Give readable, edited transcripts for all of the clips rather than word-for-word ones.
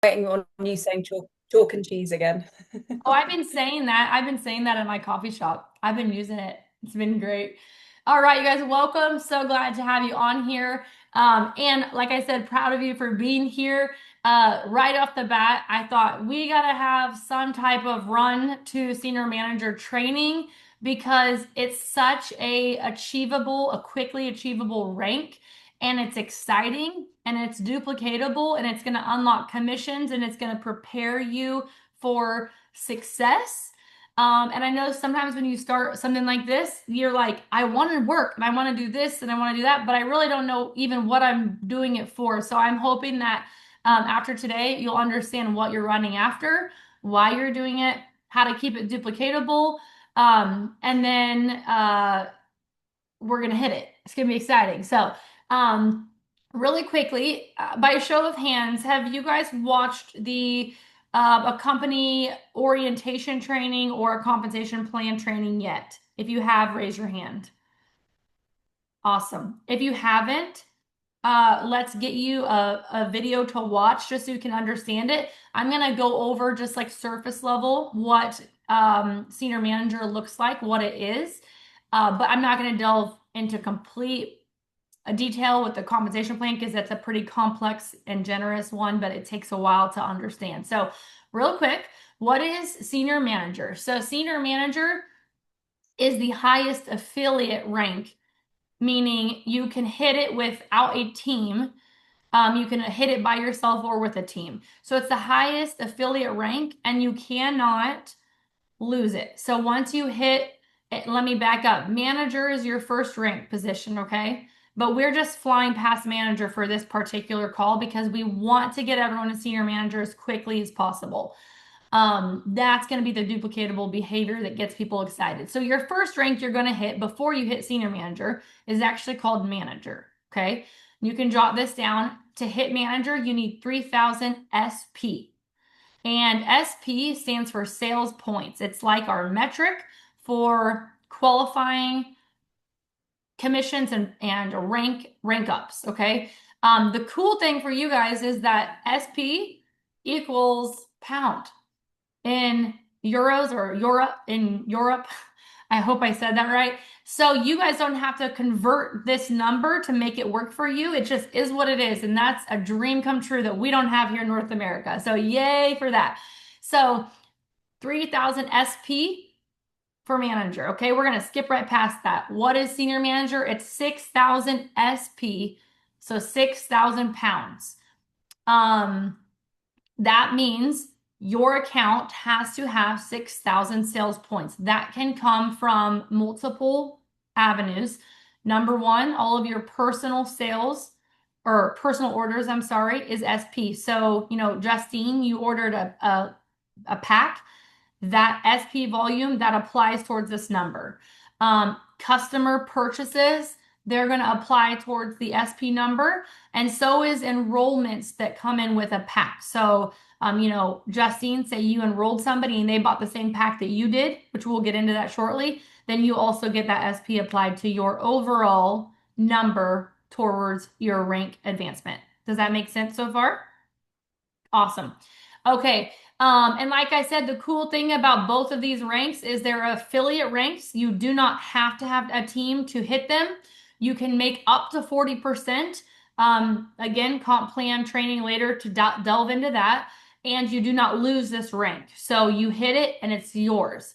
Waiting on you saying chalk and cheese again. Oh, I've been saying that. I've been saying that at my coffee shop. I've been using it. It's been great. All right, you guys, welcome. So glad to have you on here. And like I said, proud of you for being here. Right off the bat, I thought we gotta have some type of run to senior manager training because it's such a quickly achievable rank, and it's exciting and it's duplicatable and it's gonna unlock commissions and it's gonna prepare you for success. And I know sometimes when you start something like this, you're like, I want to work and I want to do this and I want to do that, but I really don't know even what I'm doing it for. So I'm hoping that after today, you'll understand what you're running after, why you're doing it, how to keep it duplicatable. And then we're going to hit it. It's going to be exciting. So, really quickly, by a show of hands, have you guys watched the a company orientation training or a compensation plan training yet? If you have, raise your hand. Awesome. If you haven't, let's get you a video to watch just so you can understand it. I'm going to go over just like surface level what senior manager looks like, what it is. But I'm not going to delve into complete detail with the compensation plan because that's a pretty complex and generous one, but it takes a while to understand. So, real quick, what is senior manager? So, senior manager is the highest affiliate rank, meaning you can hit it without a team. You can hit it by yourself or with a team. So, it's the highest affiliate rank, and you cannot lose it. So, once you hit let me back up. Manager is your first rank position, okay? But we're just flying past manager for this particular call because we want to get everyone to senior manager as quickly as possible. That's going to be the duplicatable behavior that gets people excited. So your first rank you're going to hit before you hit senior manager is actually called manager, okay? You can jot this down. To hit manager, you need 3,000 SP. And SP stands for sales points. It's like our metric for qualifying commissions and rank ups. Okay. The cool thing for you guys is that SP equals pound in euros or Europe in Europe. I hope I said that right. So you guys don't have to convert this number to make it work for you. It just is what it is. And that's a dream come true that we don't have here in North America. So yay for that. So 3,000 SP for manager. Okay, we're going to skip right past that. What is senior manager? It's 6,000 SP, so 6,000 pounds. Um, that means your account has to have 6,000 sales points. That can come from multiple avenues. Number one, all of your personal sales or personal orders, I'm sorry, is SP. So, Justine, you ordered a pack. That SP volume that applies towards this number. Customer purchases, they're going to apply towards the SP number, and so is enrollments that come in with a pack. So, Justine, say you enrolled somebody and they bought the same pack that you did, which we'll get into that shortly, then you also get that SP applied to your overall number towards your rank advancement. Does that make sense so far? Awesome. Okay. And like I said, the cool thing about both of these ranks is they're affiliate ranks. You do not have to have a team to hit them. You can make up to 40%. Again, comp plan training later to delve into that. And you do not lose this rank. So you hit it and it's yours.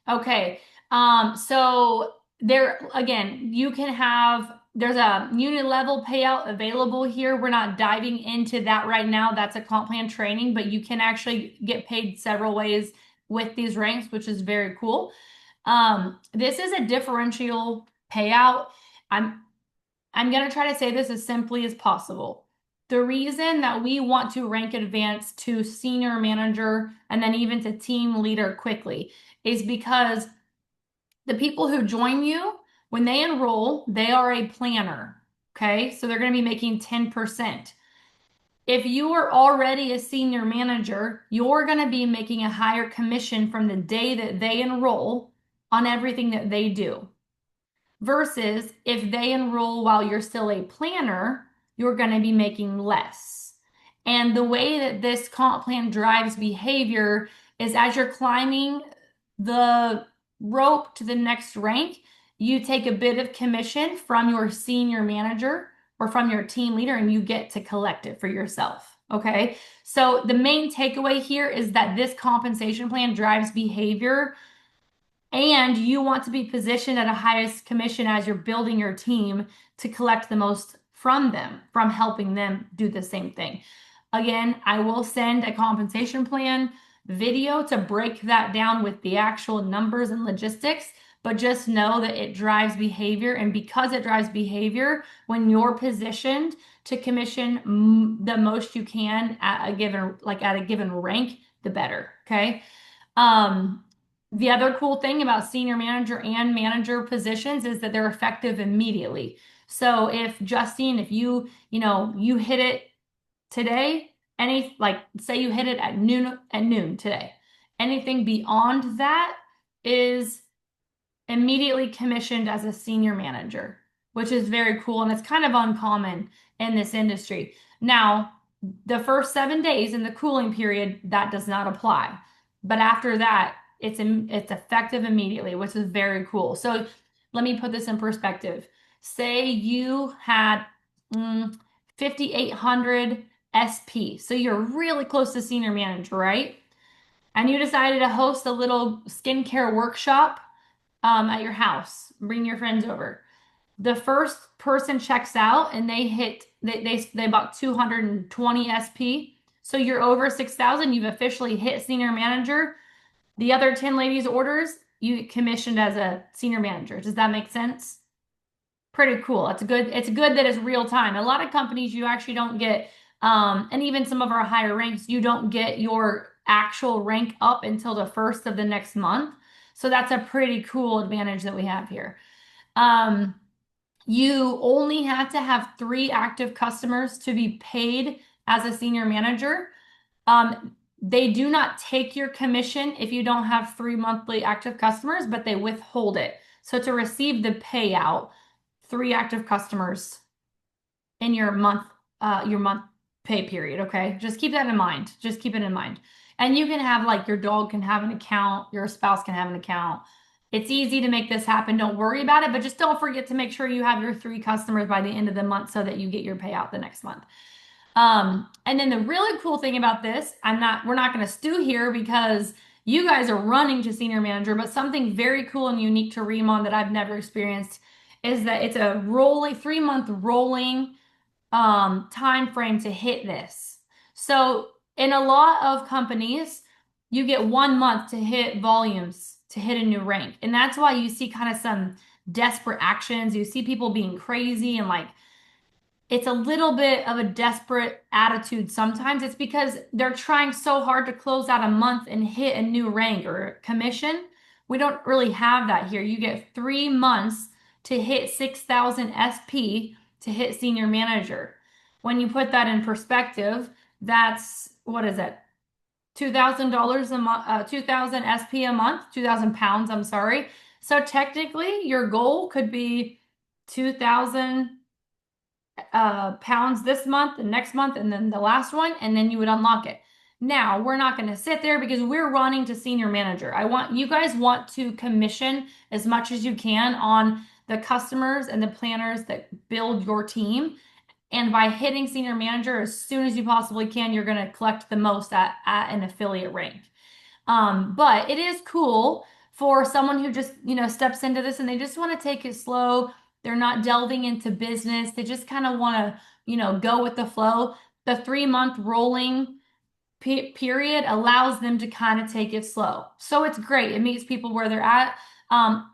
Okay. So there again, you can have there's a unit level payout available here. We're not diving into that right now. That's a comp plan training, but you can actually get paid several ways with these ranks, which is very cool. This is a differential payout. I'm I'm going to try to say this as simply as possible. The reason that we want to rank advance to senior manager and then even to team leader quickly is because the people who join you, when they enroll, they are a planner. Okay. So they're going to be making 10%. If you are already a senior manager, you're going to be making a higher commission from the day that they enroll on everything that they do. Versus if they enroll while you're still a planner, you're going to be making less. And the way that this comp plan drives behavior is as you're climbing the rope to the next rank, you take a bit of commission from your senior manager or from your team leader and you get to collect it for yourself. Okay. So the main takeaway here is that this compensation plan drives behavior and you want to be positioned at a highest commission as you're building your team to collect the most from them, from helping them do the same thing. Again, I will send a compensation plan video to break that down with the actual numbers and logistics, but just know that it drives behavior. And because it drives behavior, when you're positioned to commission the most you can at a given rank, the better. Okay. Um, the other cool thing about senior manager and manager positions is that they're effective immediately. So if Justine, if you hit it today, say you hit it at noon today, anything beyond that is immediately commissioned as a senior manager, which is very cool and it's kind of uncommon in this industry. Now, the first 7 days in the cooling period, that does not apply. But after that, it's effective immediately, which is very cool. So let me put this in perspective. Say you had 5,800 SP. So you're really close to senior manager, right? And you decided to host a little skincare workshop at your house. Bring your friends over. The first person checks out and they bought 220 SP. So you're over 6,000. You've officially hit senior manager. The other 10 ladies' orders, you get commissioned as a senior manager. Does that make sense? Pretty cool. It's good that it's real time. A lot of companies you actually don't get, and even some of our higher ranks, you don't get your actual rank up until the first of the next month. So that's a pretty cool advantage that we have here. Um, you only have to have 3 active customers to be paid as a senior manager. They do not take your commission if you don't have 3 monthly active customers, but they withhold it. So to receive the payout, 3 active customers in your month pay period. Okay. Just keep that in mind. Just keep it in mind. And you can have your dog can have an account, your spouse can have an account. It's easy to make this happen. Don't worry about it, but just don't forget to make sure you have your 3 customers by the end of the month so that you get your payout the next month. And then the really cool thing about this, we're not going to stew here because you guys are running to senior manager, but something very cool and unique to Remon that I've never experienced is that it's a 3-month rolling time frame to hit this. So in a lot of companies, you get 1 month to hit volumes to hit a new rank. And that's why you see kind of some desperate actions. You see people being crazy and it's a little bit of a desperate attitude sometimes. It's because they're trying so hard to close out a month and hit a new rank or commission. We don't really have that here. You get 3 months to hit 6,000 SP to hit senior manager. When you put that in perspective, that's what is it? $2,000 a month, 2,000 SP a month, 2,000 pounds, I'm sorry. So technically, your goal could be 2,000 pounds this month, the next month, and then the last one, and then you would unlock it. Now, we're not going to sit there because we're running to senior manager. You guys want to commission as much as you can on the customers and the planners that build your team. And by hitting senior manager as soon as you possibly can, you're going to collect the most at an affiliate rank. But it is cool for someone who just, steps into this and they just want to take it slow. They're not delving into business. They just kind of want to, go with the flow. The 3-month rolling period allows them to kind of take it slow. So it's great. It meets people where they're at.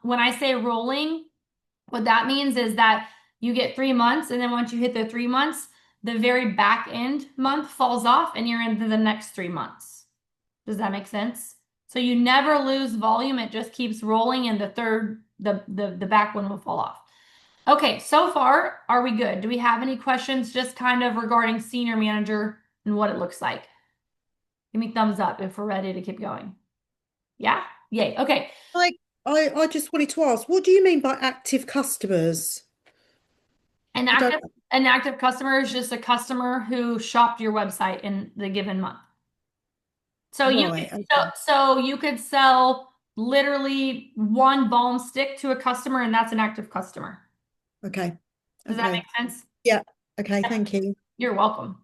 When I say rolling, what that means is that you get 3 months, and then once you hit the 3 months, the very back end month falls off and you're into the next 3 months. Does that make sense? So you never lose volume. It just keeps rolling and the back one will fall off. Okay, so far, are we good? Do we have any questions just kind of regarding senior manager and what it looks like? Give me thumbs up if we're ready to keep going. Yeah? Yay. Okay. I just wanted to ask, what do you mean by active customers? An I active don't. An active customer is just a customer who shopped your website in the given month. So you could Right. Okay. so you could sell literally one balm stick to a customer, and that's an active customer. Okay. Does that make Okay. sense? Yeah. Okay. Thank you. You're welcome.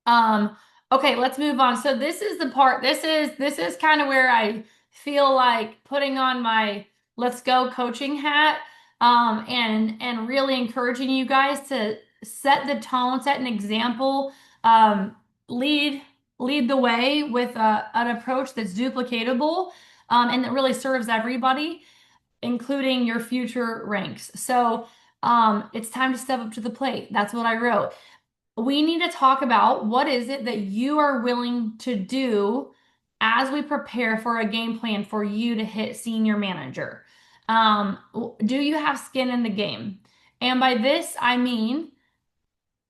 Um, okay, let's move on. So this is the part, this is kind of where I feel like putting on my let's go coaching hat, and really encouraging you guys to set the tone, set an example, um, lead lead the way with an approach that's duplicatable, and that really serves everybody, including your future ranks. So it's time to step up to the plate. That's what I wrote. We need to talk about what is it that you are willing to do as we prepare for a game plan for you to hit senior manager. Do you have skin in the game? And by this, I mean,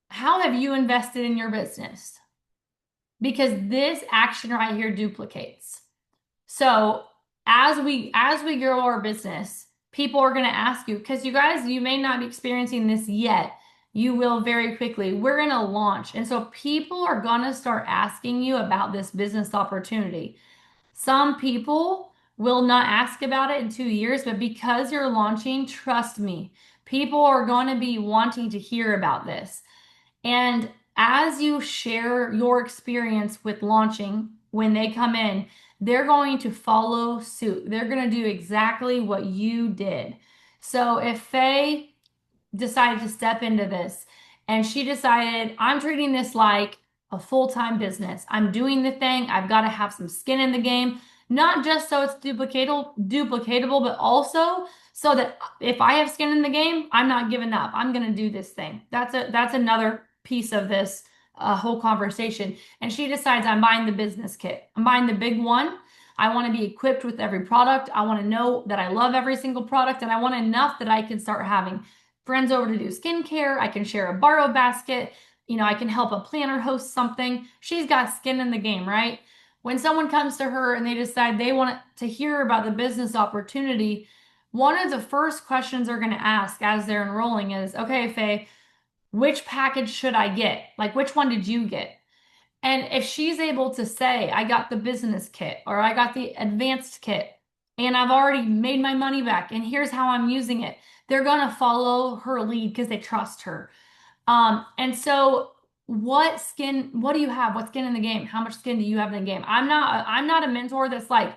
how have you invested in your business? Because this action right here duplicates. So as we grow our business, people are going to ask you, because you guys, you may not be experiencing this yet. You will very quickly. We're in a launch. And so people are going to start asking you about this business opportunity. Some people will not ask about it in 2 years, but because you're launching, trust me, people are going to be wanting to hear about this. And as you share your experience with launching, when they come in, they're going to follow suit. They're going to do exactly what you did. So if Faye decided to step into this and she decided, I'm treating this like a full-time business. I'm doing the thing. I've got to have some skin in the game, not just so it's duplicatable, but also so that if I have skin in the game, I'm not giving up. I'm going to do this thing. That's another piece of this whole conversation. And she decides, I'm buying the business kit. I'm buying the big one. I want to be equipped with every product. I want to know that I love every single product, and I want enough that I can start having friends over to do skincare. I can share a borrow basket. I can help a planner host something. She's got skin in the game, right? When someone comes to her and they decide they want to hear about the business opportunity, one of the first questions they're going to ask as they're enrolling is, okay, Faye, which package should I get? Like, which one did you get? And if she's able to say, I got the business kit or I got the advanced kit and I've already made my money back and here's how I'm using it, they're going to follow her lead because they trust her. And so what do you have? What skin in the game? How much skin do you have in the game? I'm not a mentor that's like,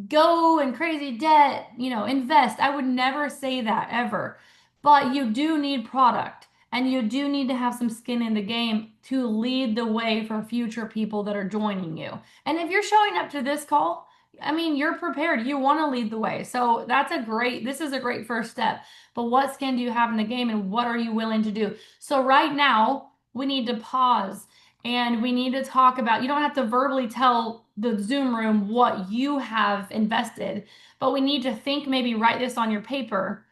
go and crazy debt, invest. I would never say that ever. But you do need product and you do need to have some skin in the game to lead the way for future people that are joining you. And if you're showing up to this call, I mean, you're prepared. You want to lead the way. So this is a great first step. But what skin do you have in the game and what are you willing to do? So right now, we need to pause and we need to talk about, you don't have to verbally tell the Zoom room what you have invested, but we need to think, maybe write this on your paper.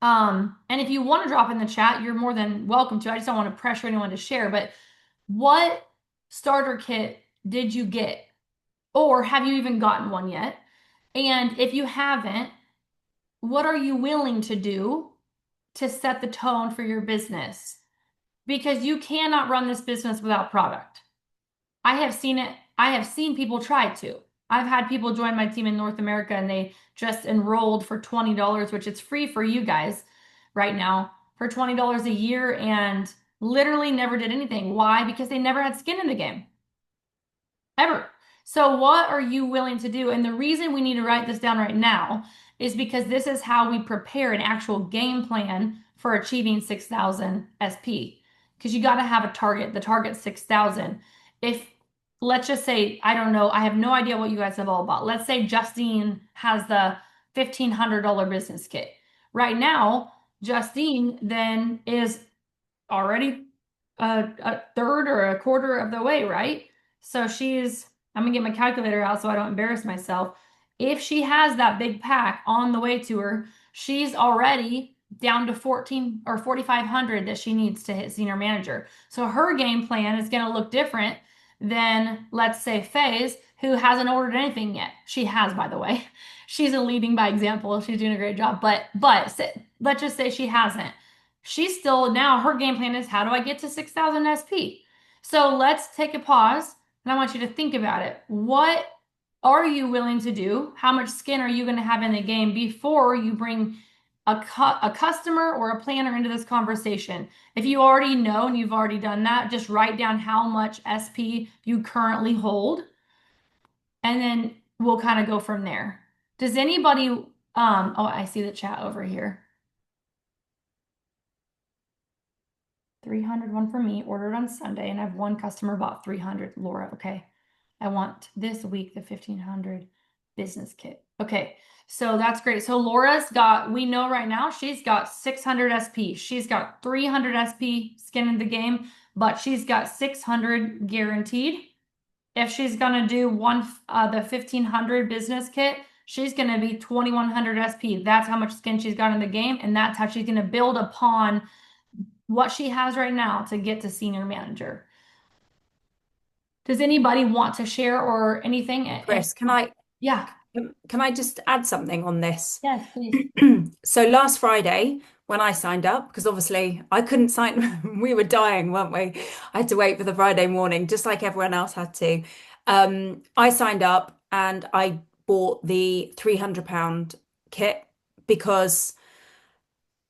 And if you want to drop in the chat, you're more than welcome to. I just don't want to pressure anyone to share, but what starter kit did you get? Or have you even gotten one yet? And if you haven't, what are you willing to do to set the tone for your business? Because you cannot run this business without product. I have seen it. I have seen people try to. I've had people join my team in North America and they just enrolled for $20, which it's free for you guys right now, for $20 a year, and literally never did anything. Why? Because they never had skin in the game. Ever. So what are you willing to do? And the reason we need to write this down right now is because this is how we prepare an actual game plan for achieving 6,000 SP. Because you got to have a target. The target's 6,000. If, let's just say, I don't know, I have no idea what you guys have all bought. Let's say Justine has the $1,500 business kit. Right now, Justine then is already a third or a quarter of the way, right? So I'm gonna get my calculator out so I don't embarrass myself. If she has that big pack on the way to her, she's already down to 14 or 4,500 that she needs to hit senior manager. So her game plan is gonna look different than, let's say, Faye's, who hasn't ordered anything yet. She has, by the way. She's a leading by example. She's doing a great job. But let's just say she hasn't. She's still now, her game plan is how do I get to 6,000 SP? So let's take a pause and I want you to think about it. What are you willing to do? How much skin are you going to have in the game before you bring a customer or a planner into this conversation? If you already know and you've already done that, just write down how much SP you currently hold, and then we'll kind of go from there. Does anybody, oh, I see the chat over here. 300 one for me, ordered on Sunday, and I have one customer bought 300. Laura, okay. I want this week the 1,500 business kit. Okay, so that's great. So Laura's got, we know right now she's got 600 SP. She's got 300 SP skin in the game, but she's got 600 guaranteed. If she's gonna do the 1,500 business kit, she's gonna be 2,100 SP. That's how much skin she's got in the game, and that's how she's gonna build upon what she has right now to get to senior manager. Does anybody want to share or anything? Chris, Yeah. can I just add something on this? Yes, please. So last Friday, when I signed up, because obviously I couldn't sign, we were dying, weren't we? I had to wait for the Friday morning, just like everyone else had to. I signed up and I bought the £300 kit because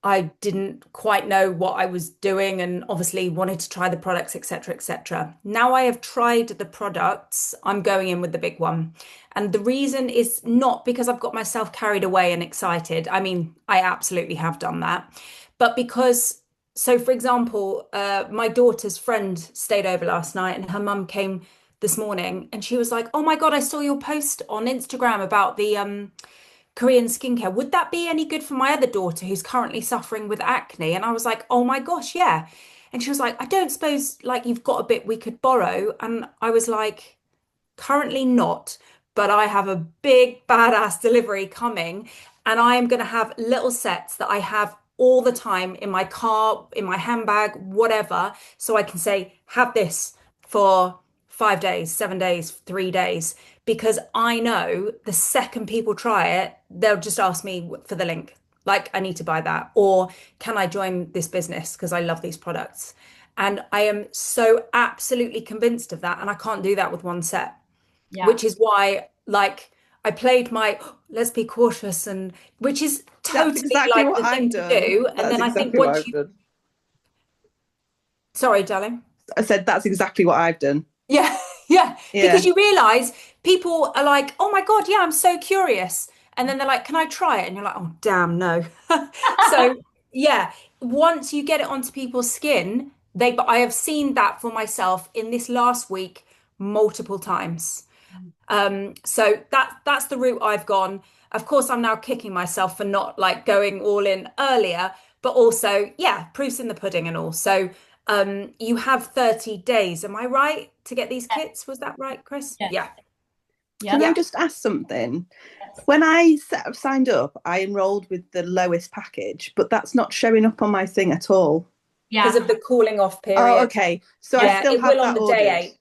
I didn't quite know what I was doing and obviously wanted to try the products, etc., etc. Now I have tried the products, I'm going in with the big one. And the reason is not because I've got myself carried away and excited. I mean, I absolutely have done that. But because, so for example, my daughter's friend stayed over last night and her mum came this morning and she was like, "Oh my God, I saw your post on Instagram about the Korean skincare. Would that be any good for my other daughter who's currently suffering with acne?" And I was like, "Oh my gosh, yeah." And she was like, "I don't suppose like you've got a bit we could borrow." And I was like, "Currently not, but I have a big badass delivery coming and I am going to have little sets that I have all the time in my car, in my handbag, whatever. So I can say, have this for 5 days, 7 days, 3 days, because I know the second people try it, they'll just ask me for the link. Like, I need to buy that. Or can I join this business because I love these products? And I am so absolutely convinced of that. And I can't do that with one set, Yeah. which is why, like, I played my let's be cautious, and which is totally exactly like what the I've thing to done. do. And That's then I think exactly what once I've you, done. sorry, darling. I said that's exactly what I've done. Yeah, yeah. Yeah. Because you realize people are like, "Oh my God, yeah, I'm so curious." And then they're like, "Can I try it?" And you're like, "Oh, damn, no." So, yeah, once you get it onto people's skin, but I have seen that for myself in this last week multiple times. So that's the route I've gone. Of course, I'm now kicking myself for not like going all in earlier, but also, yeah, proof's in the pudding and all. So you have 30 days, am I right, to get these kits? Was that right, Chris? Yes. Yeah. Can I Yep. just ask something? Yes. When I signed up, I enrolled with the lowest package, but that's not showing up on my thing at all. Because Yeah. of the cooling off Oh, period. okay. So I Yeah, still it have will on that the day ordered. 8.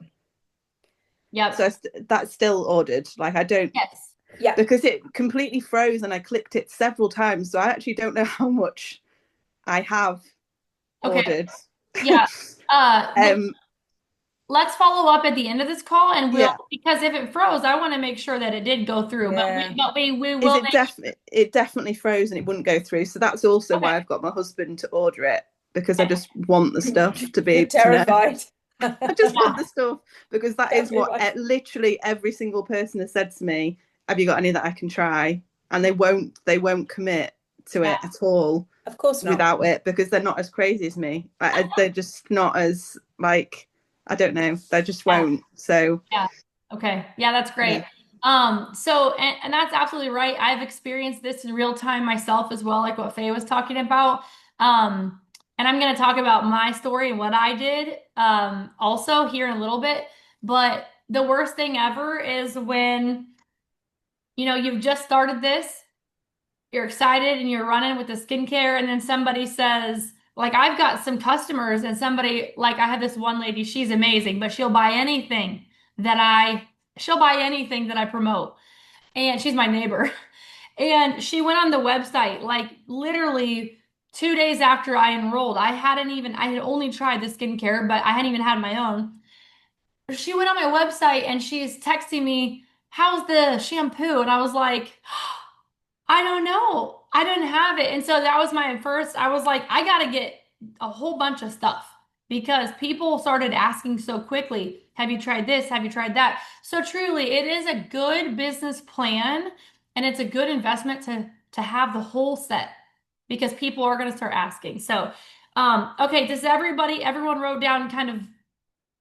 Yep. So that's still ordered. Like I don't, Yes. Yeah. because it completely froze and I clicked it several times. So I actually don't know how much I have Okay. ordered. Yeah. Um, Let's follow up at the end of this call and we'll, yeah. because if it froze, I want to make sure that it did go through. Yeah. But we Is will it make definitely it definitely froze and it wouldn't go through. So that's also Okay. why I've got my husband to order it, because I just want the stuff to be You're able to know. terrified. I just want the stuff because that is what Everyone. literally every single person has said to me. Have you got any that I can try? And they won't commit to it at all Of course not. without it, because they're not as crazy as me. They're just not as like, I don't know. They just Yeah. won't. So Yeah. Okay. Yeah, that's great. So and that's absolutely right. I've experienced this in real time myself as well, like what Faye was talking about. And I'm going to talk about my story and what I did also here in a little bit. But the worst thing ever is when, you've just started this, you're excited and you're running with the skincare, and then somebody says, like, I've got some customers and somebody, like, I have this one lady, she's amazing, but she'll buy anything that I promote. And she's my neighbor. And she went on the website, like literally 2 days after I enrolled, I had only tried the skincare, but I hadn't even had my own. She went on my website and she's texting me, how's the shampoo? And I was like, I don't know. I didn't have it. And so that was my first, I was like, I got to get a whole bunch of stuff because people started asking so quickly, have you tried this? Have you tried that? So truly, it is a good business plan and it's a good investment to have the whole set because people are going to start asking. So, okay, everyone wrote down kind of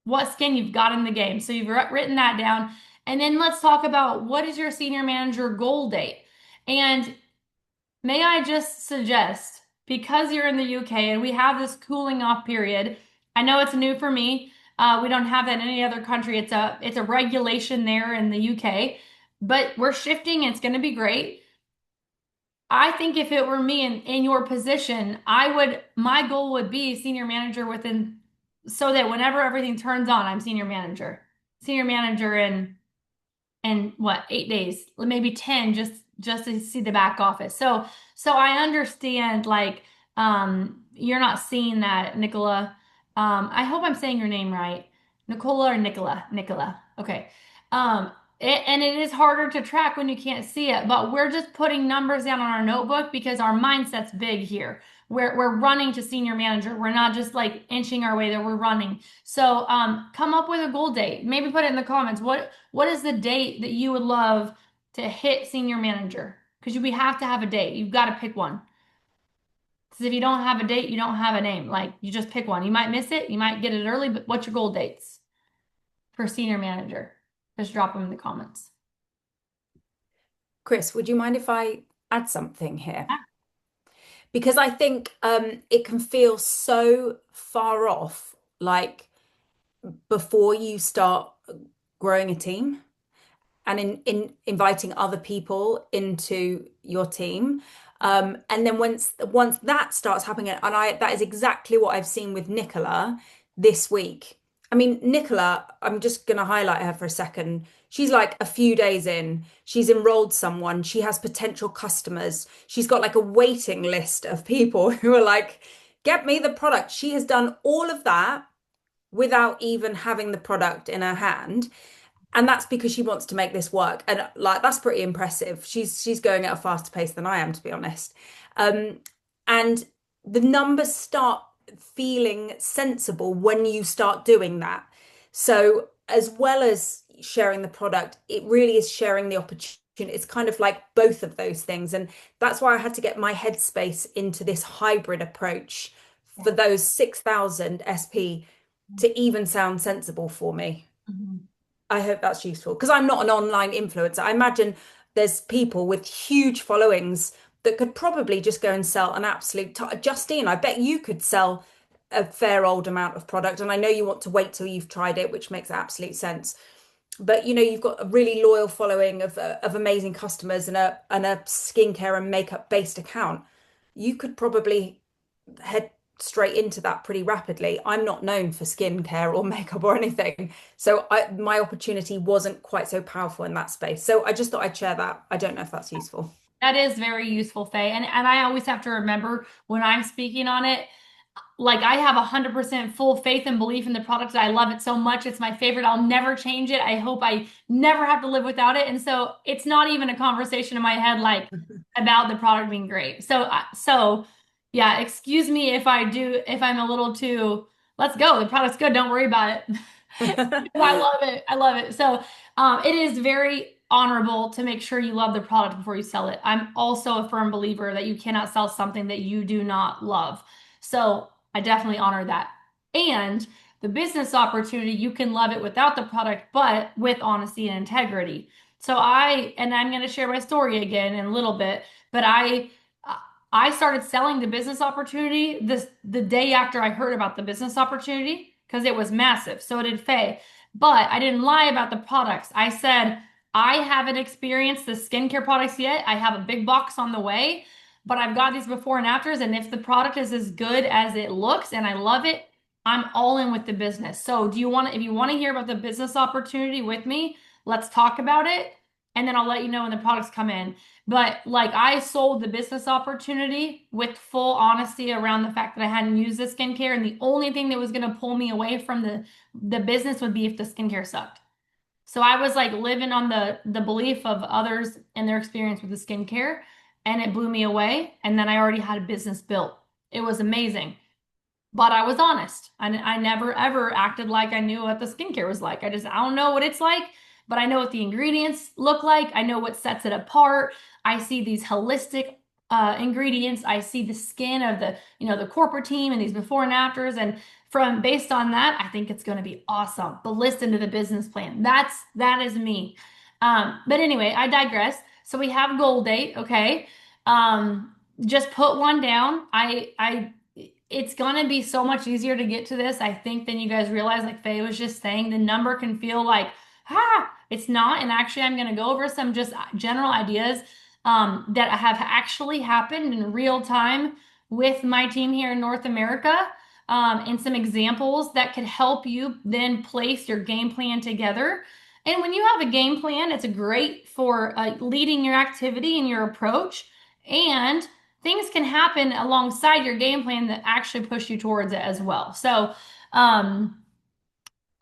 what skin you've got in the game. So you've written that down. And then let's talk about what is your senior manager goal date? And may I just suggest, because you're in the UK and we have this cooling off period, I know it's new for me. We don't have that in any other country. It's a regulation there in the UK, but we're shifting. It's going to be great. I think if it were me in your position, my goal would be senior manager so that whenever everything turns on, I'm senior manager. Senior manager in what, 8 days, maybe 10, just to see the back office. So I understand like you're not seeing that, Nicola. I hope I'm saying your name right. Nicola or Nicola? Nicola. Okay. And it is harder to track when you can't see it, but we're just putting numbers down on our notebook because our mindset's big here. We're running to senior manager. We're not just like inching our way there. We're running. So come up with a goal date. Maybe put it in the comments. What is the date that you would love to hit senior manager? Because we have to have a date. You've got to pick one. Because if you don't have a date, you don't have a name. Like you just pick one. You might miss it. You might get it early, but what's your goal dates for senior manager? Just drop them in the comments. Chris, would you mind if I add something here? Because I think it can feel so far off, like before you start growing a team and in inviting other people into your team. And then once that starts happening, and that is exactly what I've seen with Nicola this week. I mean, Nicola, I'm just going to highlight her for a second. She's like a few days in. She's enrolled someone. She has potential customers. She's got like a waiting list of people who are like, get me the product. She has done all of that without even having the product in her hand. And that's because she wants to make this work. And like that's pretty impressive. She's going at a faster pace than I am, to be honest. And the numbers start feeling sensible when you start doing that. So as well as sharing the product, it really is sharing the opportunity. It's kind of like both of those things. And that's why I had to get my headspace into this hybrid approach for those 6,000 SP to even sound sensible for me. Mhm. I hope that's useful because I'm not an online influencer. I imagine there's people with huge followings that could probably just go and sell an absolute Justine, I bet you could sell a fair old amount of product. And I know you want to wait till you've tried it, which makes absolute sense. But you know, you've got a really loyal following of amazing customers and a skincare and makeup based account. You could probably head straight into that pretty rapidly. I'm not known for skincare or makeup or anything. So my opportunity wasn't quite so powerful in that space. So I just thought I'd share that. I don't know if that's useful. That is very useful, Faye. And I always have to remember when I'm speaking on it, like I have 100% full faith and belief in the product. I love it so much. It's my favorite. I'll never change it. I hope I never have to live without it. And so it's not even a conversation in my head like about the product being great. So yeah, excuse me if I'm a little too, let's go. The product's good. Don't worry about it. I love it. I love it. So it is very honorable to make sure you love the product before you sell it. I'm also a firm believer that you cannot sell something that you do not love. So I definitely honor that. And the business opportunity, you can love it without the product, but with honesty and integrity. I'm going to share my story again in a little bit, but I started selling the business opportunity the day after I heard about the business opportunity because it was massive. So did Faye. But I didn't lie about the products. I said, I haven't experienced the skincare products yet. I have a big box on the way, but I've got these before and afters. And if the product is as good as it looks and I love it, I'm all in with the business. So if you want to hear about the business opportunity with me, let's talk about it. and then I'll let you know when the products come in. But like I sold the business opportunity with full honesty around the fact that I hadn't used the skincare, and the only thing that was going to pull me away from the business would be if the skincare sucked. So I was like living on the belief of others and their experience with the skincare, and it blew me away. And then I already had a business built. It was amazing. But I was honest. I never ever acted like I knew what the skincare was like. I don't know what it's like, but I know what the ingredients look like. I know what sets it apart. I see these holistic ingredients. I see the skin of the corporate team and these before and afters. And from based on that, I think it's going to be awesome. But listen to the business plan. That is me. But anyway, I digress. So we have goal date. Okay. Just put one down. It's gonna be so much easier to get to this, I think, than you guys realize. Like Faye was just saying, the number can feel like, it's not. And actually, I'm gonna go over some just general ideas that have actually happened in real time with my team here in North America, and some examples that could help you then place your game plan together. And when you have a game plan, it's great for leading your activity and your approach. And things can happen alongside your game plan that actually push you towards it as well. So I'm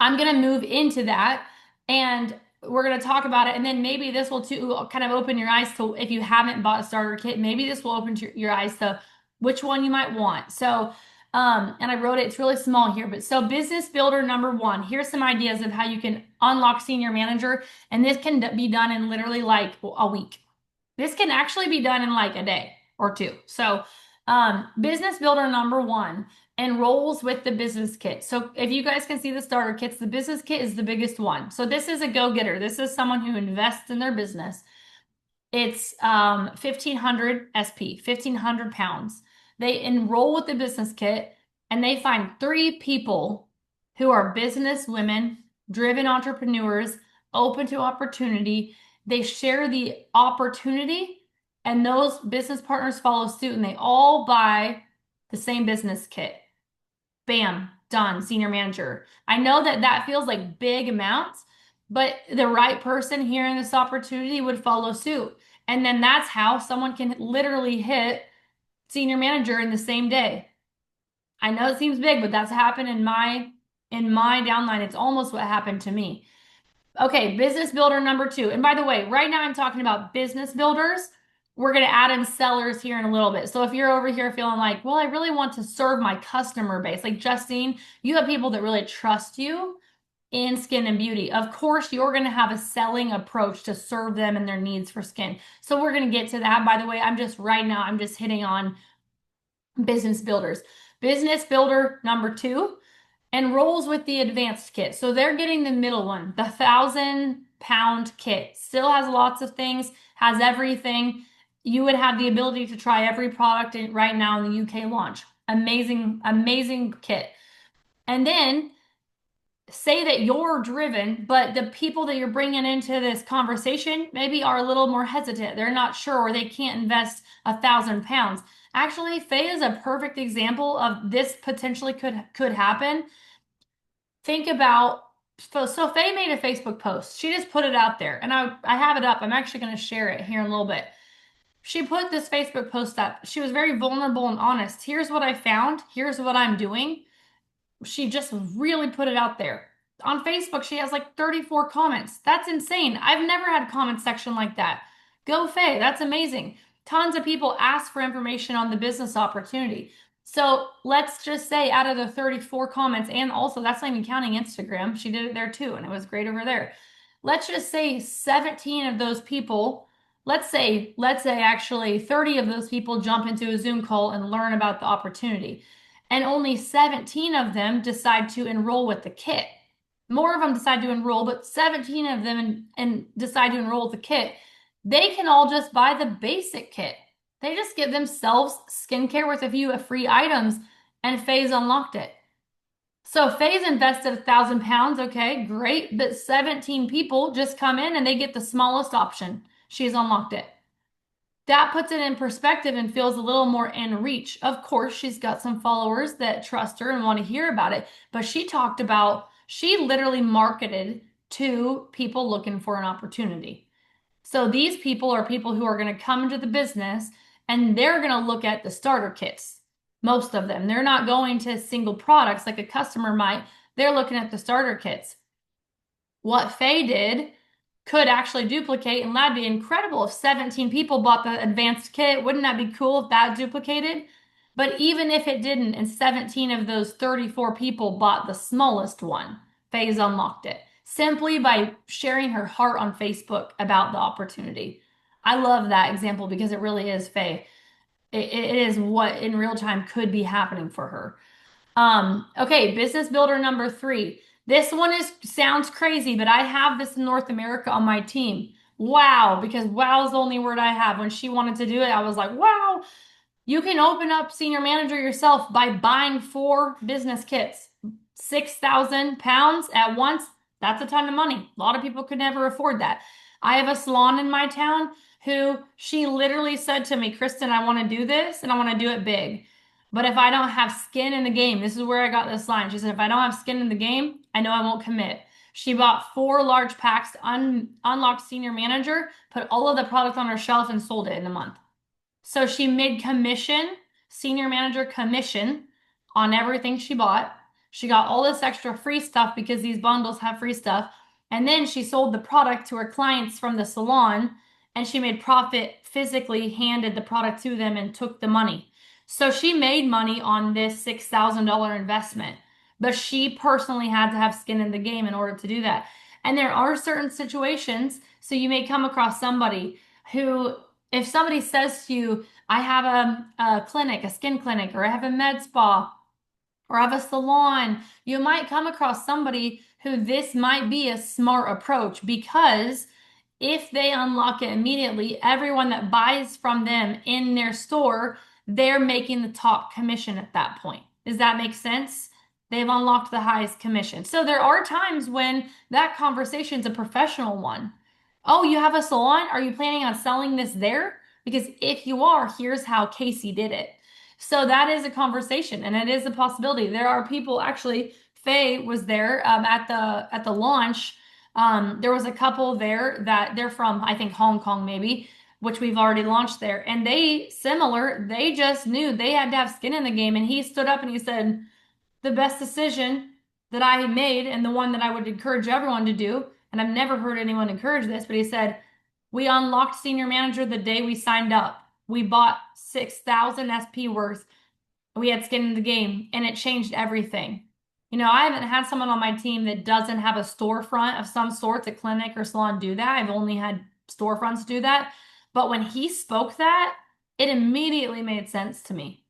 going to move into that, and we're going to talk about it. And then maybe this will too kind of open your eyes to, if you haven't bought a starter kit, maybe this will open your eyes to which one you might want. So, and I wrote it, it's really small here, but so business builder number 1, here's some ideas of how you can unlock senior manager. And this can be done in literally like a week. This can actually be done in like a day or 2. So, business builder number 1 enrolls with the business kit. So if you guys can see the starter kits, the business kit is the biggest one. So this is a go-getter. This is someone who invests in their business. It's 1,500 SP, 1,500 pounds. They enroll with the business kit, and they find 3 people who are business women, driven entrepreneurs, open to opportunity. They share the opportunity, and those business partners follow suit, and they all buy the same business kit. Bam, done, senior manager. I know that feels like big amounts, but the right person hearing this opportunity would follow suit. And then that's how someone can literally hit senior manager in the same day. I know it seems big, but that's happened in my downline. It's almost what happened to me. Okay, business builder number 2. And by the way, right now I'm talking about business builders. We're going to add in sellers here in a little bit. So if you're over here feeling like, well, I really want to serve my customer base, like Justine, you have people that really trust you in skin and beauty. Of course, you're going to have a selling approach to serve them and their needs for skin. So we're going to get to that. By the way, I'm just hitting on business builders. Business builder number 2 enrolls with the advanced kit. So they're getting the middle one, the 1,000-pound kit. Still has lots of things, has everything. You would have the ability to try every product right now in the UK launch. Amazing, amazing kit. And then say that you're driven, but the people that you're bringing into this conversation maybe are a little more hesitant. They're not sure, or they can't invest 1,000 pounds. Actually, Faye is a perfect example of this potentially could happen. Think about, so Faye made a Facebook post. She just put it out there, and I have it up. I'm actually going to share it here in a little bit. She put this Facebook post up. She was very vulnerable and honest. Here's what I found. Here's what I'm doing. She just really put it out there. On Facebook, she has like 34 comments. That's insane. I've never had a comment section like that. Go Faye, that's amazing. Tons of people ask for information on the business opportunity. So let's just say out of the 34 comments, and also that's not even counting Instagram, she did it there too, and it was great over there. Let's just say 17 of those people, let's say actually 30 of those people jump into a Zoom call and learn about the opportunity. And only 17 of them decide to enroll with the kit. More of them decide to enroll, but 17 of them and decide to enroll with the kit. They can all just buy the basic kit. They just give themselves skincare with a few free items, and Faye's unlocked it. So Faye's invested 1,000 pounds. Okay, great. But 17 people just come in and they get the smallest option. She's unlocked it. That puts it in perspective and feels a little more in reach. Of course, she's got some followers that trust her and want to hear about it, but she literally marketed to people looking for an opportunity. So these people are people who are going to come into the business and they're going to look at the starter kits. Most of them. They're not going to single products like a customer might. They're looking at the starter kits. What Faye did could actually duplicate, and that'd be incredible if 17 people bought the advanced kit. Wouldn't that be cool if that duplicated? But even if it didn't, and 17 of those 34 people bought the smallest one, Faye's unlocked it simply by sharing her heart on Facebook about the opportunity. I love that example because it really is Faye. It is what in real time could be happening for her. Okay, business builder number 3. This one sounds crazy, but I have this in North America on my team. Wow, because wow is the only word I have. When she wanted to do it, I was like, wow, you can open up senior manager yourself by buying 4 business kits. 6,000 pounds at once. That's a ton of money. A lot of people could never afford that. I have a salon in my town who she literally said to me, Kristen, I want to do this and I want to do it big. But if I don't have skin in the game, this is where I got this line. She said, if I don't have skin in the game, I know I won't commit. She bought 4 large packs, unlocked senior manager, put all of the product on her shelf and sold it in a month. So she made commission, senior manager commission on everything she bought. She got all this extra free stuff because these bundles have free stuff. And then she sold the product to her clients from the salon and she made profit, physically handed the product to them and took the money. So she made money on this $6,000 investment, but she personally had to have skin in the game in order to do that. And there are certain situations, so you may come across somebody who, if somebody says to you, I have a clinic, a skin clinic, or I have a med spa, or I have a salon, you might come across somebody who this might be a smart approach because if they unlock it immediately, everyone that buys from them in their store, they're making the top commission at that point. Does that make sense? They've unlocked the highest commission. So there are times when that conversation is a professional one. Oh, you have a salon? Are you planning on selling this there? Because if you are, here's how Casey did it. So that is a conversation and it is a possibility. There are people actually, Faye was there at the launch. There was a couple there that they're from, I think, Hong Kong maybe, which we've already launched there. And they just knew they had to have skin in the game. And he stood up and he said, the best decision that I made and the one that I would encourage everyone to do, and I've never heard anyone encourage this, but he said, we unlocked senior manager the day we signed up. We bought 6,000 SP worth. We had skin in the game and it changed everything. You know, I haven't had someone on my team that doesn't have a storefront of some sort, a clinic or salon do that. I've only had storefronts do that. But when he spoke that, it immediately made sense to me.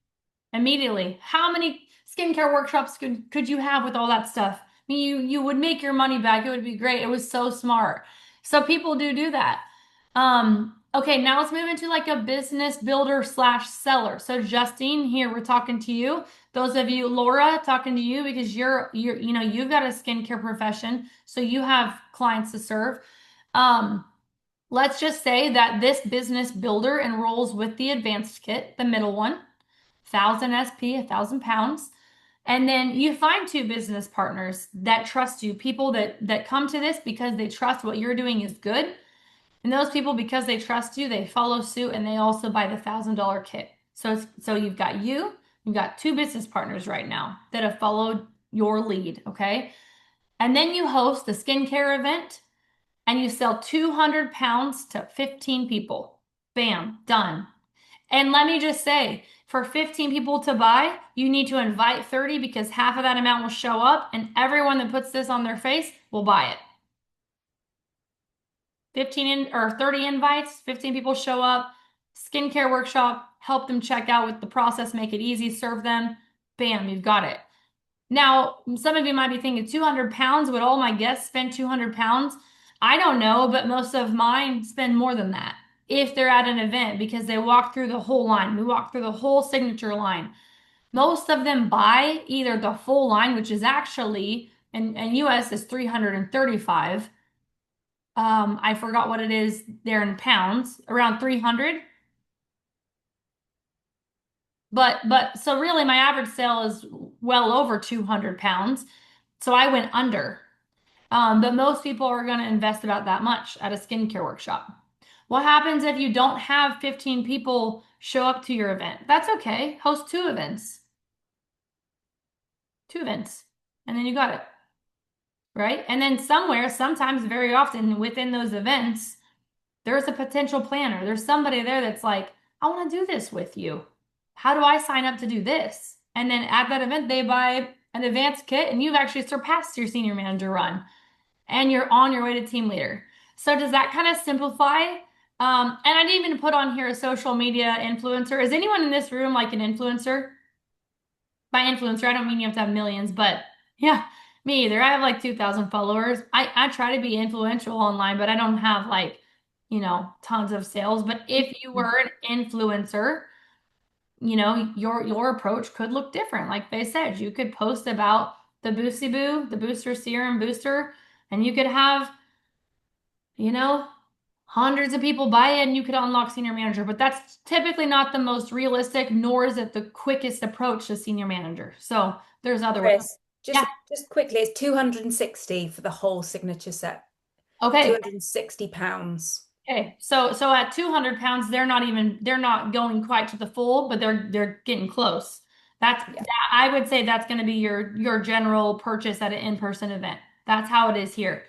Immediately. How many skincare workshops could you have with all that stuff? I mean, you would make your money back. It would be great. It was so smart. So people do that. Okay, now let's move into like a business builder slash seller. So Justine, here we're talking to you. Those of you, Laura, talking to you because you've got a skincare profession, so you have clients to serve. Let's just say that this business builder enrolls with the advanced kit, the middle one, 1,000 SP, 1,000 pounds. And then you find 2 business partners that trust you, people that come to this because they trust what you're doing is good. And those people, because they trust you, they follow suit and they also buy the $1,000 kit. So you've got 2 business partners right now that have followed your lead, okay? And then you host the skincare event and you sell 200 pounds to 15 people. Bam, done. And let me just say, for 15 people to buy, you need to invite 30 because half of that amount will show up and everyone that puts this on their face will buy it. 30 invites, 15 people show up, skincare workshop, help them check out with the process, make it easy, serve them. Bam, you've got it. Now, some of you might be thinking 200 pounds, would all my guests spend 200 pounds? I don't know, but most of mine spend more than that if they're at an event because they walk through the whole line. We walk through the whole signature line. Most of them buy either the full line, which is actually, in US is 335. I forgot what it is there in pounds, around 300. But so really my average sale is well over 200 pounds. So I went under. But most people are going to invest about that much at a skincare workshop. What happens if you don't have 15 people show up to your event? That's okay. Host two events. Two events. And then you got it. Right? And then somewhere, sometimes very often within those events, there's a potential planner. There's somebody there that's like, I want to do this with you. How do I sign up to do this? And then at that event, they buy an advanced kit and you've actually surpassed your senior manager run and you're on your way to team leader. So does that kind of simplify? And I didn't even put on here a social media influencer. Is anyone in this room like an influencer? By influencer, I don't mean you have to have millions, but yeah, me either. I have like 2,000 followers. I try to be influential online, but I don't have like, tons of sales. But if you were an influencer, your approach could look different. Like they said, you could post about the Boosty Boo, the Booster Serum Booster, and you could have, you know, hundreds of people buy it and you could unlock senior manager. But that's typically not the most realistic, nor is it the quickest approach to senior manager. So there's other ways. Chris, Yeah. just quickly, it's 260 for the whole signature set. Okay. 260 pounds. Okay. So at 200 pounds, they're not going quite to the full, but they're getting close. I would say that's going to be your general purchase at an in-person event. That's how it is here.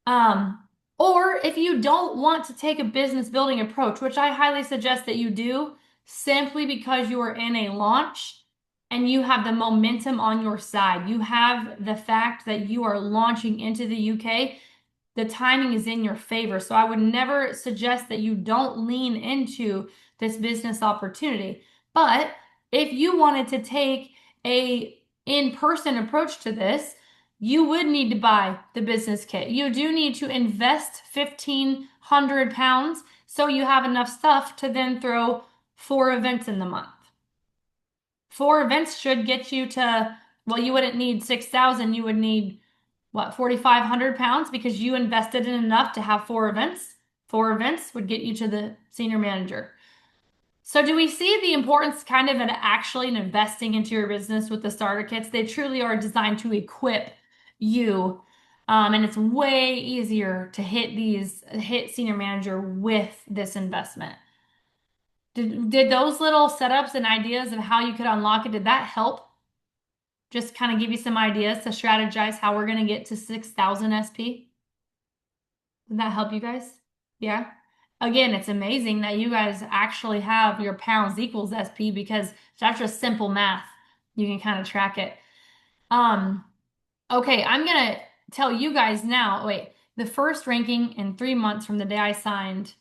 Or if you don't want to take a business building approach, which I highly suggest that you do, simply because you are in a launch and you have the momentum on your side. You have the fact that you are launching into the UK. The timing is in your favor. So I would never suggest that you don't lean into this business opportunity. But if you wanted to take a in-person approach to this, you would need to buy the business kit. You do need to invest 1,500 pounds so you have enough stuff to then throw 4 events in the month. 4 events should get you to, well, you wouldn't need 6,000. You would need, what, 4,500 pounds because you invested in enough to have 4 events. 4 events would get you to the senior manager. So do we see the importance kind of in actually investing into your business with the starter kits? They truly are designed to equip you. And it's way easier to hit senior manager with this investment. Did those little setups and ideas of how you could unlock it, did that help? Just kind of give you some ideas to strategize how we're going to get to 6,000 SP? Did that help you guys? Yeah. Again, it's amazing that you guys actually have your pounds equals SP because that's just simple math. You can kind of track it. Okay, I'm going to tell you guys now, wait, the first ranking in 3 months from the day I signed,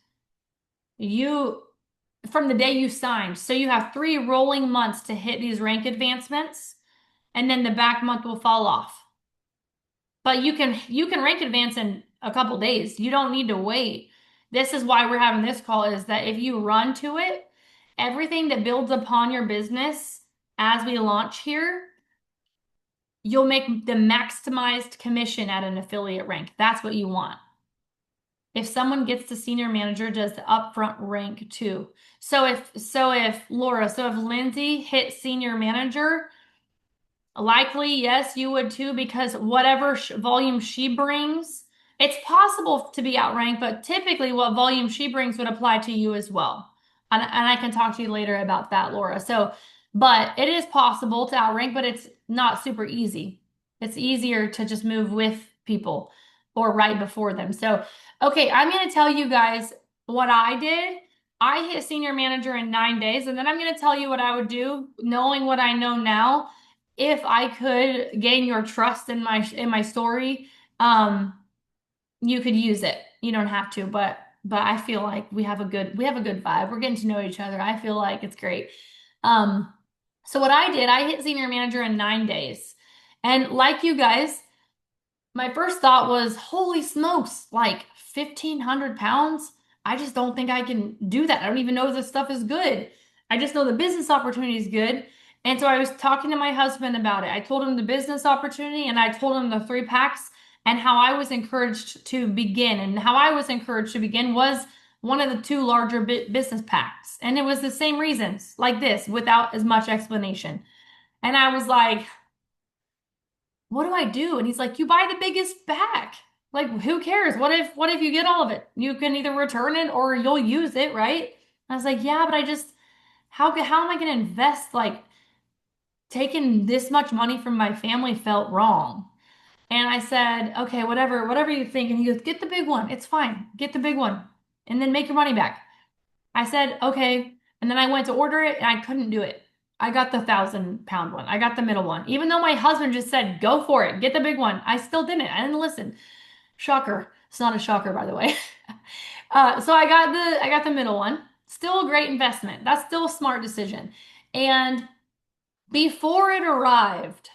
from the day you signed. So you have 3 rolling months to hit these rank advancements, and then the back month will fall off. But you can rank advance in a couple days. You don't need to wait. This is why we're having this call, is that if you run to it, everything that builds upon your business as we launch here, you'll make the maximized commission at an affiliate rank. That's what you want. If someone gets to senior manager, does the upfront rank too. So if Lindsay hit senior manager, likely, yes, you would too, because whatever volume she brings, it's possible to be outranked, but typically what volume she brings would apply to you as well. And I can talk to you later about that, Laura. So, but it is possible to outrank, but it's not super easy. It's easier to just move with people or right before them. So, okay, I'm going to tell you guys what I did. I hit senior manager in 9 days, and then I'm going to tell you what I would do, knowing what I know now. If I could gain your trust in my story, you could use it. You don't have to, but I feel like we have a good vibe. We're getting to know each other. I feel like it's great. So what I did, I hit senior manager in 9 days. And like you guys, my first thought was, holy smokes, like 1,500 pounds? I just don't think I can do that. I don't even know if this stuff is good. I just know the business opportunity is good. And so I was talking to my husband about it. I told him the business opportunity and I told him the 3 packs and how I was encouraged to begin. And how I was encouraged to begin was one of the 2 larger business packs. And it was the same reasons, like this, without as much explanation. And I was like, what do I do? And he's like, you buy the biggest pack. Like, who cares? What if you get all of it? You can either return it or you'll use it, right? I was like, yeah, but how am I going to invest? Like, taking this much money from my family felt wrong. And I said, okay, whatever you think. And he goes, get the big one. It's fine. Get the big one and then make your money back. I said, okay. And then I went to order it and I couldn't do it. I got the 1,000 pound one. I got the middle one. Even though my husband just said, go for it, get the big one. I still didn't. I didn't listen. Shocker. It's not a shocker, by the way. So I got the middle one. Still a great investment. That's still a smart decision. And before it arrived,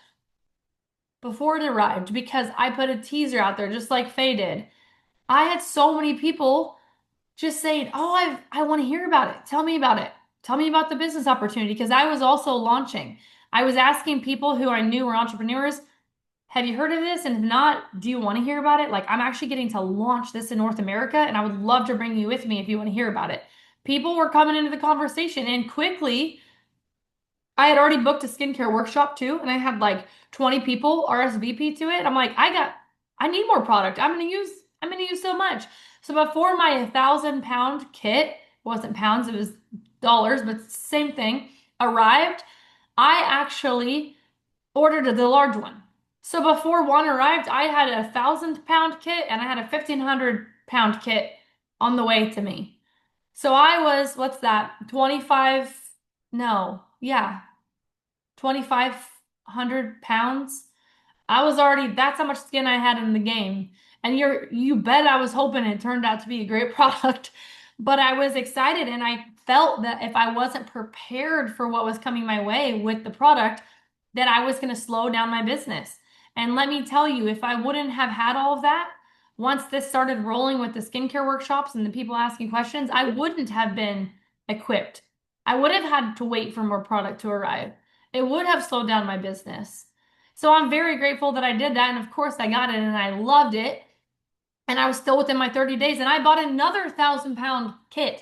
because I put a teaser out there just like Faye did, I had so many people just saying, "Oh, I want to hear about it. Tell me about it. Tell me about the business opportunity." Because I was also launching. I was asking people who I knew were entrepreneurs, "Have you heard of this? And if not, do you want to hear about it?" Like, I'm actually getting to launch this in North America, and I would love to bring you with me if you want to hear about it. People were coming into the conversation, and quickly, I had already booked a skincare workshop too, and I had like 20 people RSVP to it. I'm like, I need more product. I'm gonna use so much. So before my 1,000 pound kit, wasn't pounds, it was dollars, but same thing, arrived, I actually ordered the large one. So before one arrived, I had a 1,000 pound kit and I had a 1,500 pound kit on the way to me. So I was, what's that? 25, no, yeah, 2,500 pounds. I was already, that's how much skin I had in the game. And you bet I was hoping it turned out to be a great product. But I was excited and I felt that if I wasn't prepared for what was coming my way with the product, that I was going to slow down my business. And let me tell you, if I wouldn't have had all of that, once this started rolling with the skincare workshops and the people asking questions, I wouldn't have been equipped. I would have had to wait for more product to arrive. It would have slowed down my business. So I'm very grateful that I did that. And of course, I got it and I loved it. And I was still within my 30 days and I bought another 1,000 pound kit.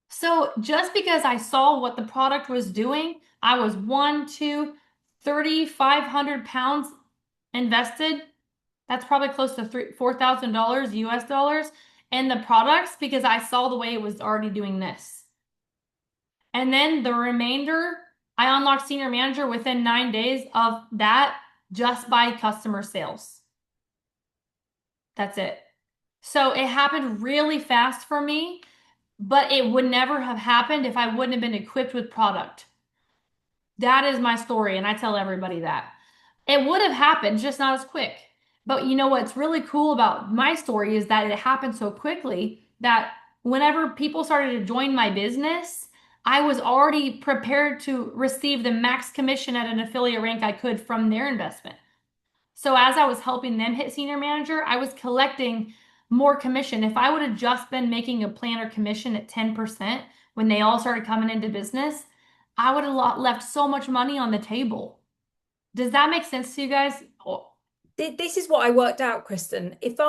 So just because I saw what the product was doing, I was 3,500 pounds invested. That's probably close to $4,000 US dollars in the products because I saw the way it was already doing this. And then the remainder, I unlocked senior manager within 9 days of that just by customer sales. That's it. So it happened really fast for me, but it would never have happened if I wouldn't have been equipped with product. That is my story, and I tell everybody that. It would have happened, just not as quick. But you know what's really cool about my story is that it happened so quickly that whenever people started to join my business, I was already prepared to receive the max commission at an affiliate rank I could from their investment. So as I was helping them hit senior manager, I was collecting more commission. If I would have just been making a planner commission at 10% when they all started coming into business, I would have left so much money on the table. Does that make sense to you guys? Oh, This is what I worked out, Kristen. If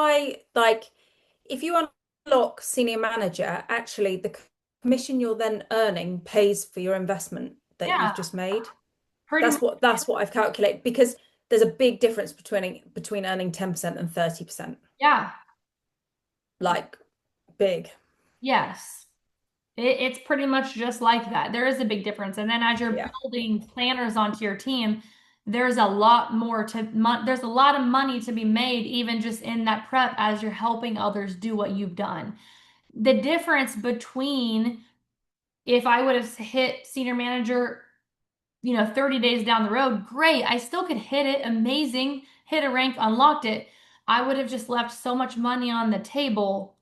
you unlock senior manager, actually the commission you're then earning pays for your investment that yeah, you've just made. pretty much. That's what I've calculated because there's a big difference between earning 10% and 30%. Yeah, Like big. yes. It's pretty much just like that. There is a big difference. And then as you're Yeah. building planners onto your team, there's a lot more there's a lot of money to be made even just in that prep as you're helping others do what you've done. The difference between if I would have hit senior manager, 30 days down the road, great. I still could hit it, amazing, hit a rank, unlocked it. I would have just left so much money on the table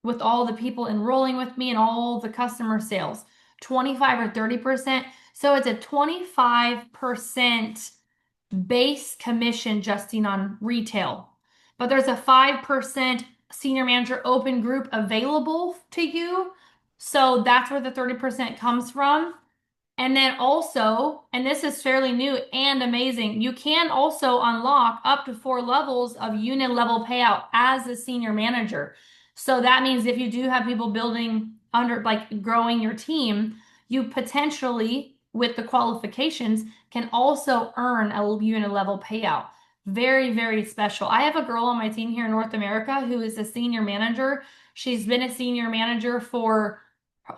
with all the people enrolling with me and all the customer sales, 25 or 30%. So it's a 25% base commission, Justine, on retail. But there's a 5% senior manager open group available to you. So that's where the 30% comes from. And then also, and this is fairly new and amazing, you can also unlock up to 4 levels of unit level payout as a senior manager. So that means if you do have people building under, like growing your team, you potentially, with the qualifications, can also earn a unit level payout. Very, very special. I have a girl on my team here in North America who is a senior manager. She's been a senior manager for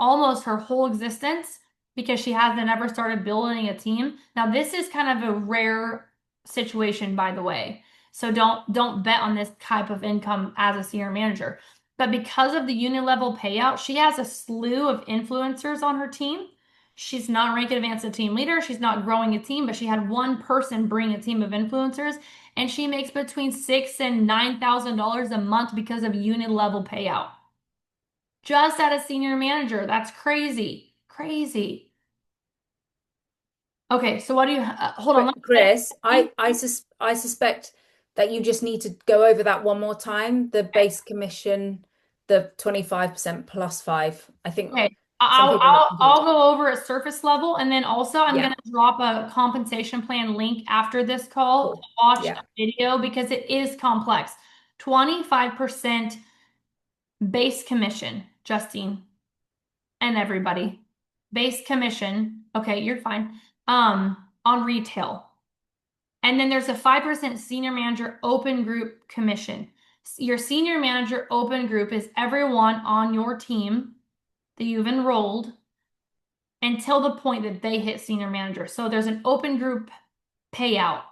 almost her whole existence because she hasn't ever started building a team. Now, this is kind of a rare situation, by the way. So don't bet on this type of income as a senior manager. But because of the unit level payout, she has a slew of influencers on her team. She's not ranked advanced a team leader. She's not growing a team, but she had one person bring a team of influencers, and she makes between $6,000 and $9,000 a month because of unit level payout. Just at a senior manager. That's crazy. Crazy. Okay, so what do you hold on? Chris, I suspect that you just need to go over that one more time. The base commission, the 25% plus 5. I think Okay, some people are not I'll confused. go over at surface level, and then also I'm Yeah, gonna drop a compensation plan link after this call to cool. watch Yeah. a video because it is complex. 25% base commission, Justine, and everybody. Base commission. Okay, you're fine. On retail. And then there's a 5% senior manager open group commission. Your senior manager open group is everyone on your team that you've enrolled until the point that they hit senior manager. So there's an open group payout.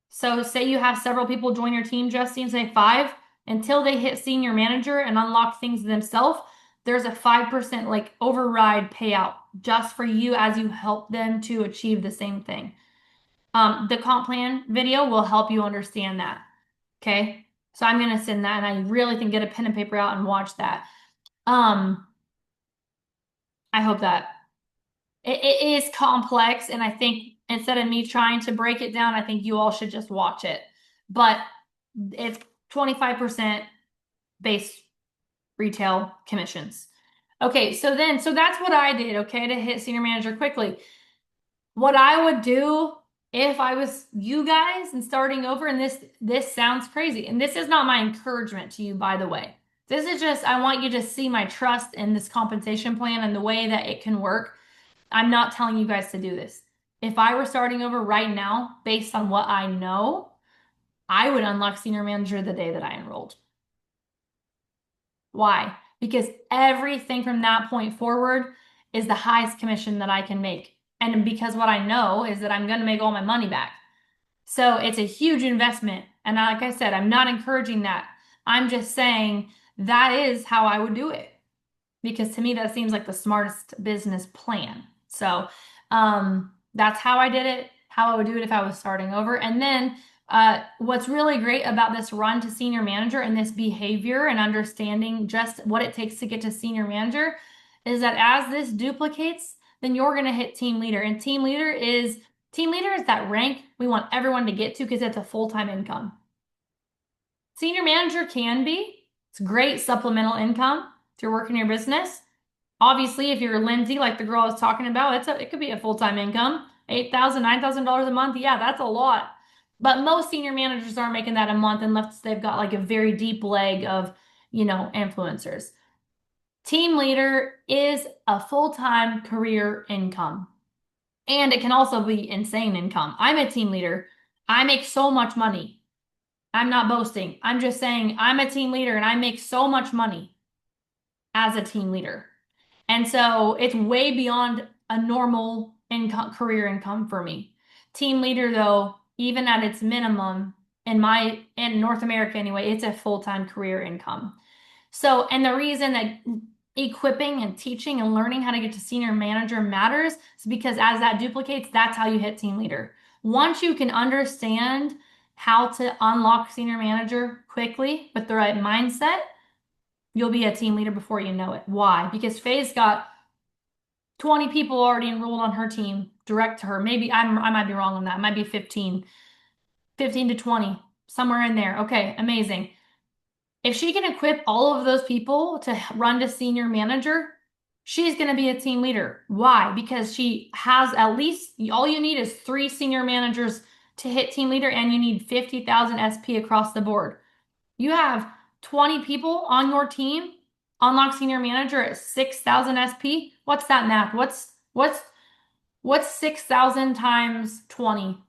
So say you have several people join your team, Justine, say 5, until they hit senior manager and unlock things themselves, there's a 5% like override payout just for you as you help them to achieve the same thing. The comp plan video will help you understand that. Okay. So I'm going to send that, and I really think get a pen and paper out and watch that. I hope that it is complex, and I think instead of me trying to break it down, I think you all should just watch it. But it's 25% base retail commissions. Okay, so that's what I did, okay, to hit senior manager quickly. What I would do if I was you guys and starting over, and this sounds crazy, and this is not my encouragement to you, by the way. This is just, I want you to see my trust in this compensation plan and the way that it can work. I'm not telling you guys to do this. If I were starting over right now, based on what I know, I would unlock senior manager the day that I enrolled. Why? Because everything from that point forward is the highest commission that I can make. And because what I know is that I'm going to make all my money back. So it's a huge investment. And like I said, I'm not encouraging that. I'm just saying that is how I would do it. Because to me, that seems like the smartest business plan. So that's how I did it, how I would do it if I was starting over. And then what's really great about this run to senior manager and this behavior and understanding just what it takes to get to senior manager is that as this duplicates, then you're going to hit team leader. And team leader is that rank we want everyone to get to because it's a full-time income. Senior manager can be. It's great supplemental income if you're working your business. Obviously, if you're Lindsay, like the girl I was talking about, it could be a full-time income. $8,000, $9,000 a month. Yeah, that's a lot. But most senior managers aren't making that a month unless they've got like a very deep leg of, influencers. Team leader is a full-time career income. And it can also be insane income. I'm a team leader. I make so much money. I'm not boasting. I'm just saying I'm a team leader and I make so much money as a team leader. And so it's way beyond a normal income, career income for me. Team leader, though, even at its minimum, in North America anyway, it's a full-time career income. So, and the reason that equipping and teaching and learning how to get to senior manager matters is because as that duplicates, that's how you hit team leader. Once you can understand how to unlock senior manager quickly with the right mindset, you'll be a team leader before you know it. Why? Because Faye's got 20 people already enrolled on her team direct to her. Maybe I might be wrong on that. It might be 15 to 20, somewhere in there. Okay, amazing. If she can equip all of those people to run to senior manager, she's going to be a team leader. Why? Because she has at least, all you need is 3 senior managers to hit team leader, and you need 50,000 SP across the board. You have 20 people on your team, unlock senior manager at 6,000 SP. What's that math? What's 6,000 times 20?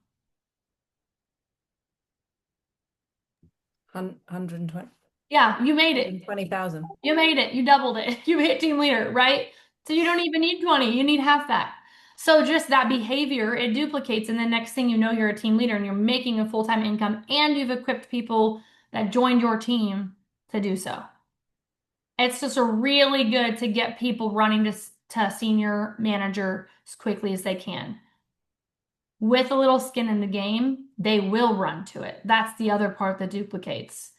120, Yeah, you made it. 120,000. You made it. You doubled it. You hit team leader, right? So you don't even need 20. You need half that. So just that behavior, it duplicates. And the next thing you know, you're a team leader and you're making a full-time income and you've equipped people that joined your team to do so. It's just a really good to get people running to senior manager as quickly as they can. With a little skin in the game, they will run to it. That's the other part that duplicates.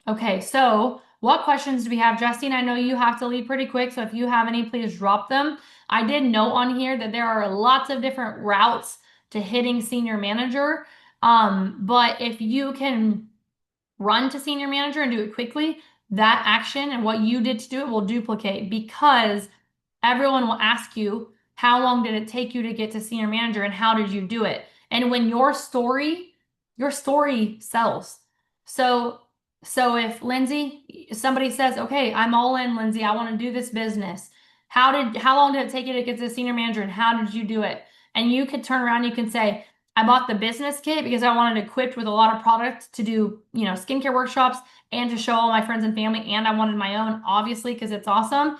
Okay, so what questions do we have? Justine, I know you have to leave pretty quick, so if you have any, please drop them. I did note on here that there are lots of different routes to hitting senior manager. But if you can run to senior manager and do it quickly, that action and what you did to do it will duplicate because everyone will ask you, how long did it take you to get to senior manager and how did you do it? And when your story sells. So if Lindsay, somebody says, okay, I'm all in, Lindsay, I want to do this business. How long did it take you to get to the senior manager and how did you do it? And you could turn around, you can say, I bought the business kit because I wanted equipped with a lot of product to do, skincare workshops and to show all my friends and family. And I wanted my own, obviously, because it's awesome.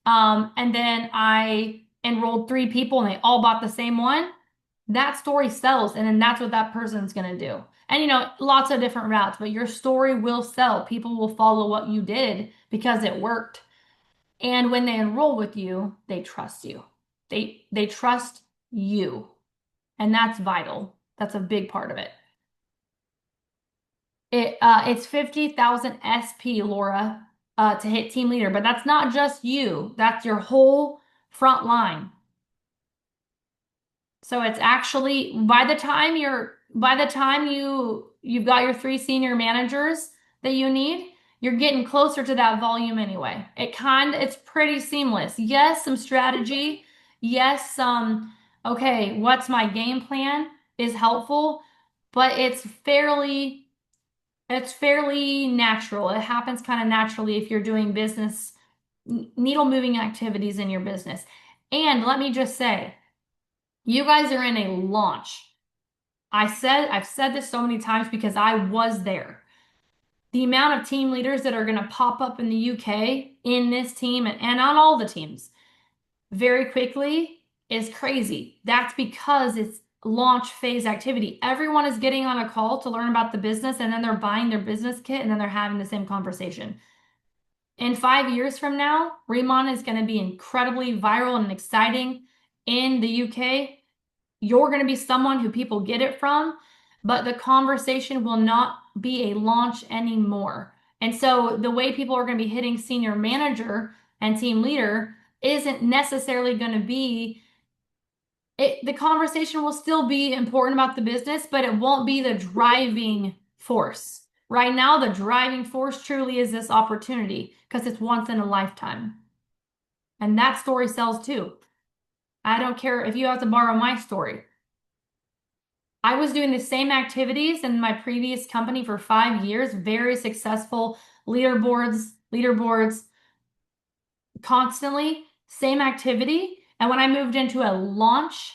And then I enrolled 3 people and they all bought the same one. That story sells. And then that's what that person's going to do. And lots of different routes, but your story will sell. People will follow what you did because it worked. And when they enroll with you, they trust you. They trust you. And that's vital. That's a big part of it. It's 50,000 SP, Laura, to hit team leader, but that's not just you. That's your whole front line. So it's actually by the time you've got your 3 senior managers that you need, you're getting closer to that volume anyway. It's pretty seamless. Yes, some strategy. Yes, okay, what's my game plan is helpful, but it's fairly natural. It happens kind of naturally if you're doing business, needle moving activities in your business. And let me just say, you guys are in a launch. I've said this so many times because I was there. The amount of team leaders that are going to pop up in the UK in this team and on all the teams very quickly is crazy. That's because it's launch phase activity. Everyone is getting on a call to learn about the business and then they're buying their business kit and then they're having the same conversation. In 5 years from now, Remon is going to be incredibly viral and exciting in the UK. You're going to be someone who people get it from, but the conversation will not be a launch anymore. And so the way people are going to be hitting senior manager and team leader isn't necessarily going to be the conversation will still be important about the business, but it won't be the driving force. Right now, the driving force truly is this opportunity because it's once in a lifetime. And that story sells too. I don't care if you have to borrow my story. I was doing the same activities in my previous company for 5 years, very successful leaderboards, constantly, same activity. And when I moved into a launch,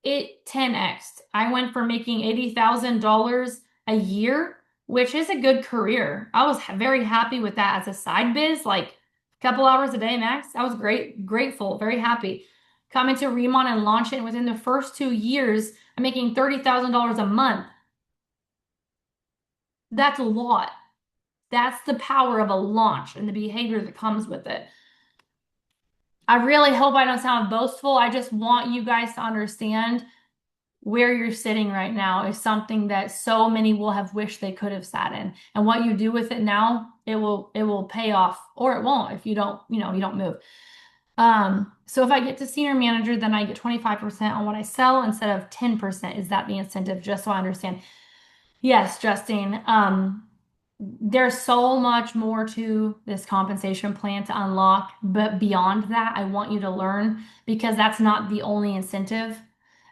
it 10x'd. I went from making $80,000 a year, which is a good career. I was very happy with that as a side biz, like a couple hours a day max. I was grateful, very happy. Coming to Remon and launch it within the first 2 years, I'm making $30,000 a month. That's a lot. That's the power of a launch and the behavior that comes with it. I really hope I don't sound boastful. I just want you guys to understand where you're sitting right now is something that so many will have wished they could have sat in. And what you do with it now, it will pay off, or it won't if you don't, you don't move. So if I get to senior manager, then I get 25% on what I sell instead of 10%. Is that the incentive? Just so I understand. Yes, Justine. There's so much more to this compensation plan to unlock, but beyond that, I want you to learn because that's not the only incentive.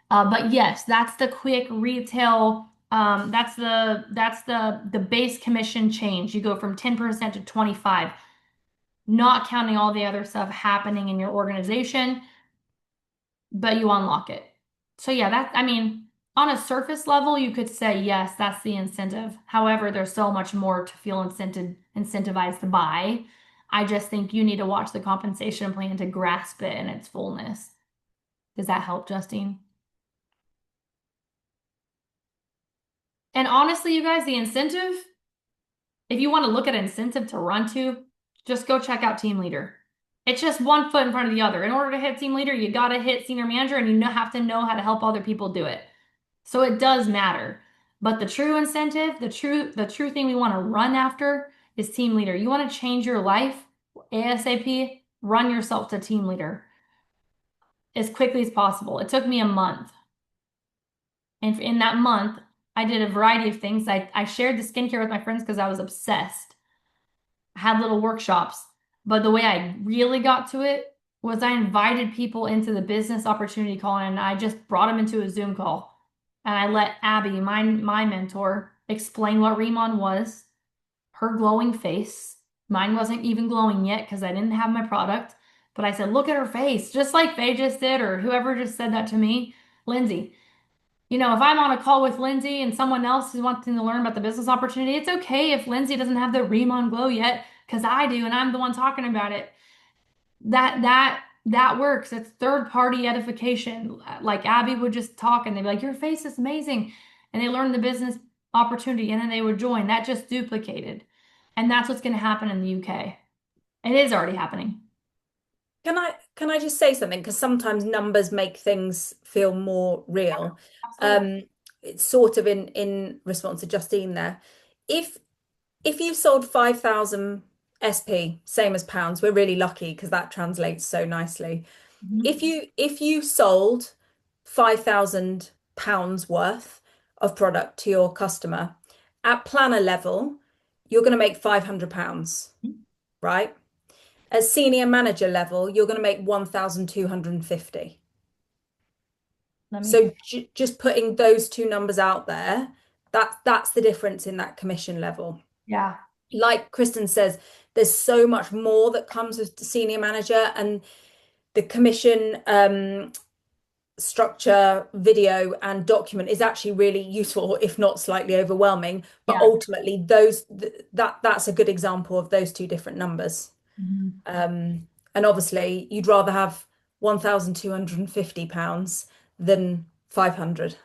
But yes, that's the quick retail. That's the base commission change. You go from 10% to 25, not counting all the other stuff happening in your organization, but you unlock it. So yeah, I mean, On a surface level, you could say, yes, that's the incentive. However, there's so much more to feel incentivized to buy. I just think you need to watch the compensation plan to grasp it in its fullness. Does that help, Justine? And honestly, you guys, the incentive, if you want to look at incentive to run to, just go check out team leader. It's just one foot in front of the other. In order to hit team leader, you got to hit senior manager and have to know how to help other people do it. So it does matter. But the true incentive, the true thing we want to run after is team leader. You want to change your life ASAP, run yourself to team leader as quickly as possible. It took me a month. And in that month, I did a variety of things. I shared the skincare with my friends because I was obsessed. I had little workshops. But the way I really got to it was I invited people into the business opportunity call and I just brought them into a Zoom call. And I let Abby, my mentor, explain what Remon was, her glowing face. Mine wasn't even glowing yet because I didn't have my product. But I said, look at her face, just like Faye just did, or whoever just said that to me, Lindsay. If I'm on a call with Lindsay and someone else is wanting to learn about the business opportunity, it's okay if Lindsay doesn't have the Remon glow yet, because I do, and I'm the one talking about it. That works. It's third party edification. Like Abby would just talk and they'd be like, your face is amazing. And they learn the business opportunity and then they would join. That just duplicated. And that's what's going to happen in the UK. It is already happening. Can I just say something? Because sometimes numbers make things feel more real. Absolutely. It's sort of in response to Justine there. If if you sold 5,000 SP, same as pounds, we're really lucky because that translates so nicely. Mhm. If you sold 5,000 pounds worth of product to your customer at planner level, you're going to make 500 pounds, right? At senior manager level, you're going to make 1,250. Let me, So just putting those two numbers out there, that's the difference in that commission level. yeah. Like Kristen says, there's so much more that comes with the senior manager, and the commission structure, video, and document is actually really useful, if not slightly overwhelming. But Yeah. ultimately, that's a good example of those two different numbers. Mhm. And obviously, you'd rather have £1,250 than 500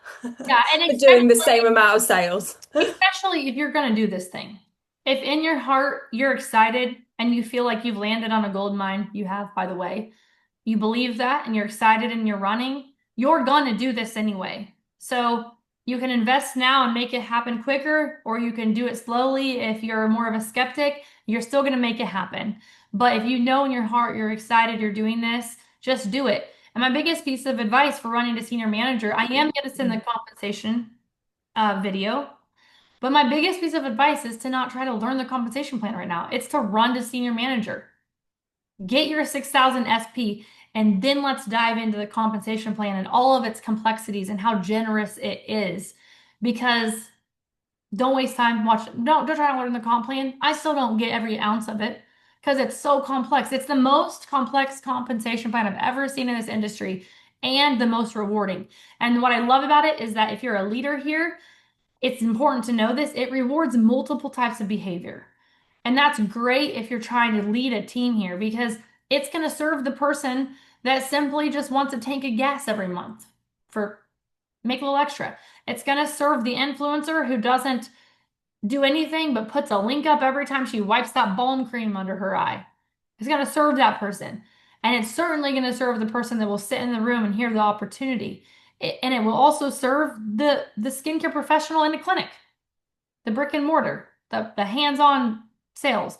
Yeah. And for doing the same amount of sales. especially if you're going to do this thing. If in your heart you're excited and you feel like you've landed on a gold mine, you have, by the way, you believe that and you're excited and you're running, you're going to do this anyway. So you can invest now and make it happen quicker, or you can do it slowly. If you're more of a skeptic, you're still going to make it happen. But if you know in your heart you're excited, you're doing this, just do it. And my biggest piece of advice for running to senior manager, I am going to send the compensation video. But my biggest piece of advice is to not try to learn the compensation plan right now. It's to run to senior manager. Get your 6,000 SP, and then let's dive into the compensation plan and all of its complexities and how generous it is. Because don't waste time watching. Don't try to learn the comp plan. I still don't get every ounce of it because it's so complex. It's the most complex compensation plan I've ever seen in this industry and the most rewarding. And what I love about it is that if you're a leader here, it's important to know this. It rewards multiple types of behavior. And that's great if you're trying to lead a team here because it's going to serve the person that simply just wants a tank of gas every month for make a little extra. It's going to serve the influencer who doesn't do anything but puts a link up every time she wipes that balm cream under her eye. It's going to serve that person. And it's certainly going to serve the person that will sit in the room and hear the opportunity. And it will also serve the skincare professional in the clinic, the brick and mortar, the hands-on sales.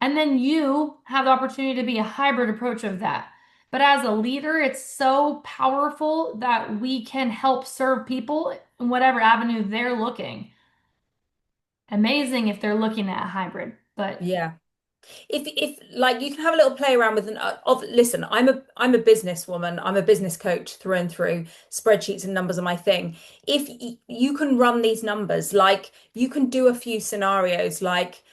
And then you have the opportunity to be a hybrid approach of that. But as a leader, it's so powerful that we can help serve people in whatever avenue they're looking. Amazing if they're looking at a hybrid, but Yeah. If like you can have a little play around with listen, I'm a businesswoman, I'm a business coach through and through. Spreadsheets and numbers are my thing. If you can run these numbers, like you can do a few scenarios, like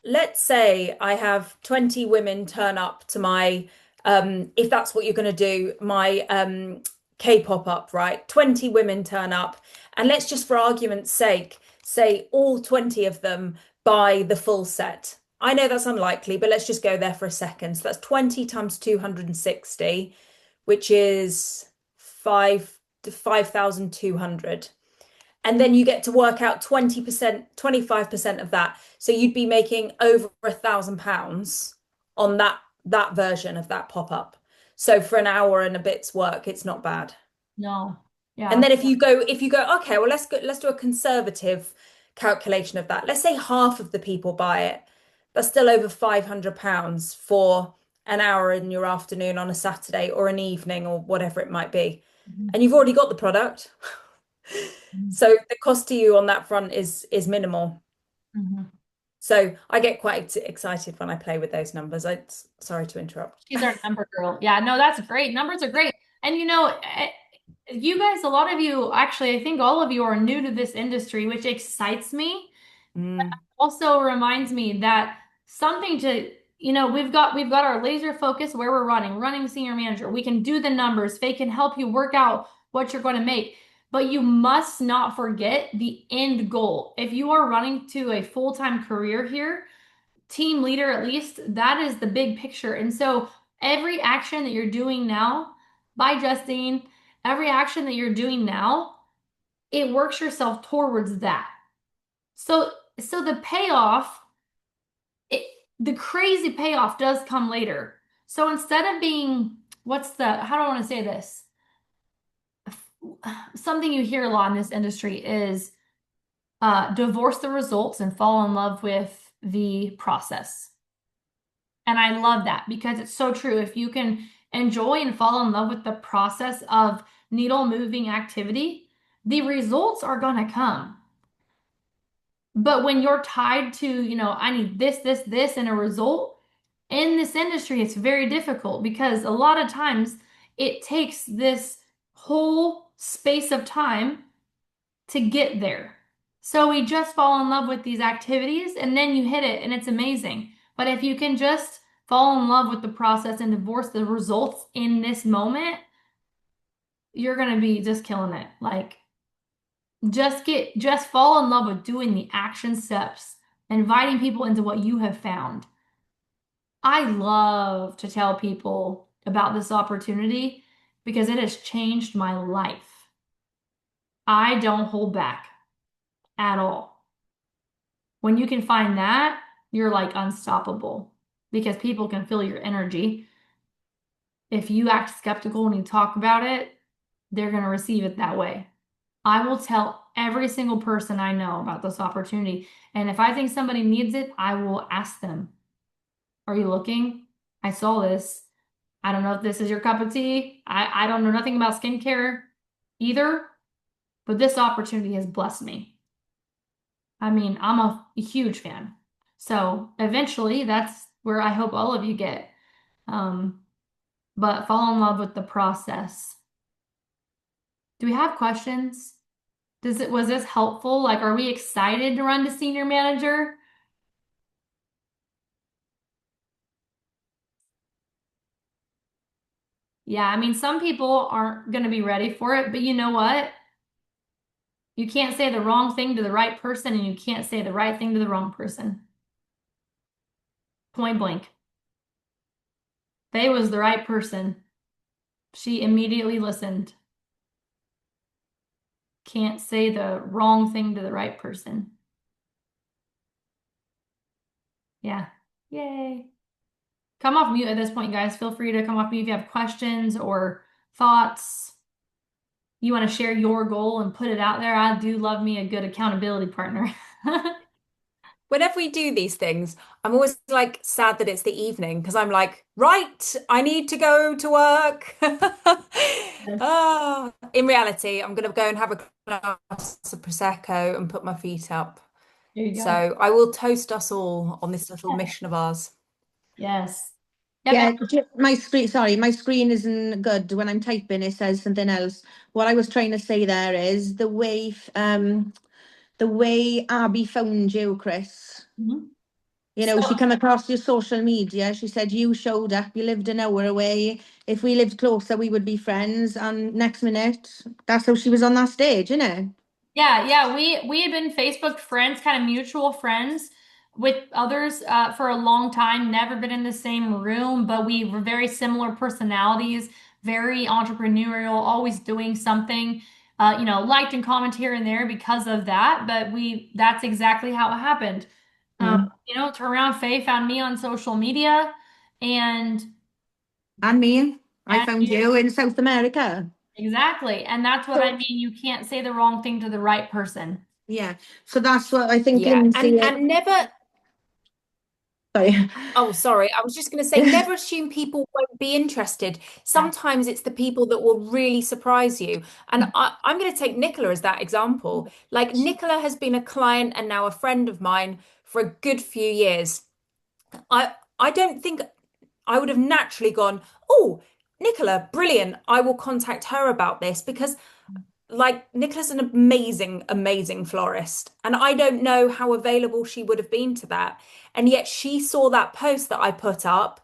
let's say I have 20 women turn up to my if that's what you're going to do, my K-pop up, right? 20 women turn up, and let's just for argument's sake say all 20 of them buy the full set. I know that's unlikely, but let's just go there for a second. So that's 20 times 260, which is 5,200. And then you get to work out 20%, 25% of that. So you'd be making over £1,000 on that version of that pop-up. So for an hour and a bit's work, it's not bad. No. And Yeah. then if you go, okay, well let's do a conservative calculation of that. Let's say half of the people buy it. That's still over £500 for an hour in your afternoon on a Saturday or an evening or whatever it might be. Mhm. And you've already got the product. Mhm. So the cost to you on that front is minimal. Mhm. So I get quite excited when I play with those numbers. Sorry to interrupt. She's our number girl. Yeah, no, that's great. Numbers are great. And you guys, a lot of you, actually, I think all of you are new to this industry, which excites me. Mm, Also reminds me that something to, we've got our laser focus where we're running senior manager. We can do the numbers. Faye can help you work out what you're going to make. But you must not forget the end goal. If you are running to a full-time career here, team leader at least, that is the big picture. And so every action that you're doing now, by Justine, every action that you're doing now, it works yourself towards that. So the payoff, it, the crazy payoff does come later. So instead of being, how do I want to say this? Something you hear a lot in this industry is divorce the results and fall in love with the process. And I love that because it's so true. If you can enjoy and fall in love with the process of needle moving activity, the results are going to come. But when you're tied to, I need this, and a result in this industry, it's very difficult because a lot of times it takes this whole space of time to get there. So we just fall in love with these activities and then you hit it and it's amazing. But if you can just fall in love with the process and divorce the results in this moment, you're going to be just killing it. Like just fall in love with doing the action steps, inviting people into what you have found. I love to tell people about this opportunity because it has changed my life. I don't hold back at all. When you can find that, you're like unstoppable because people can feel your energy. If you act skeptical when you talk about it, they're going to receive it that way. I will tell every single person I know about this opportunity. And if I think somebody needs it, I will ask them, are you looking? I saw this. I don't know if this is your cup of tea. I don't know nothing about skincare either, but this opportunity has blessed me. I mean, I'm a huge fan. So eventually that's where I hope all of you get. But fall in love with the process. Do we have questions? Was this helpful? Like, are we excited to run to senior manager? Yeah, I mean, some people aren't going to be ready for it, but you know what? You can't say the wrong thing to the right person, and you can't say the right thing to the wrong person. Point blank. Faye was the right person. She immediately listened. Can't say the wrong thing to the right person. Yeah. Yay. Come off mute at this point, guys. Feel free to come off mute if you have questions or thoughts. You want to share your goal and put it out there. I do love me a good accountability partner. Whenever we do these things, I'm always like sad that it's the evening because I'm like, right, I need to go to work. In reality, I'm going to go and have a glass of Prosecco and put my feet up. There you go. So I will toast us all on this little mission of ours. Yes. Yep. Yeah, my screen isn't good. When I'm typing, it says something else. What I was trying to say there is the way Abby found you, Chris. Mhm. You So know, she come across your social media. She said you showed up, you lived an hour away. If we lived closer, we would be friends. And next minute, that's how she was on that stage, innit? yeah, we had been Facebook friends, kind of mutual friends with others for a long time, never been in the same room, but we were very similar personalities, very entrepreneurial, always doing something, liked and comment here and there because of that, but that's exactly how it happened. Mm. Turn around, Faye found me on social media and And me, I and found you in South America. exactly. And that's what I So, mean. You can't say the wrong thing to the right person. yeah. So that's what I think Yeah, Lindsay. and never. Sorry. Oh, sorry. I was just going to say, never assume people won't be interested. Yeah. Sometimes it's the people that will really surprise you. And I'm going to take Nicola as that example. Like, Nicola has been a client and now a friend of mine for a good few years. I don't think I would have naturally gone, oh, Nicola, brilliant. I will contact her about this because like Nicola's an amazing, amazing florist. And I don't know how available she would have been to that. And yet she saw that post that I put up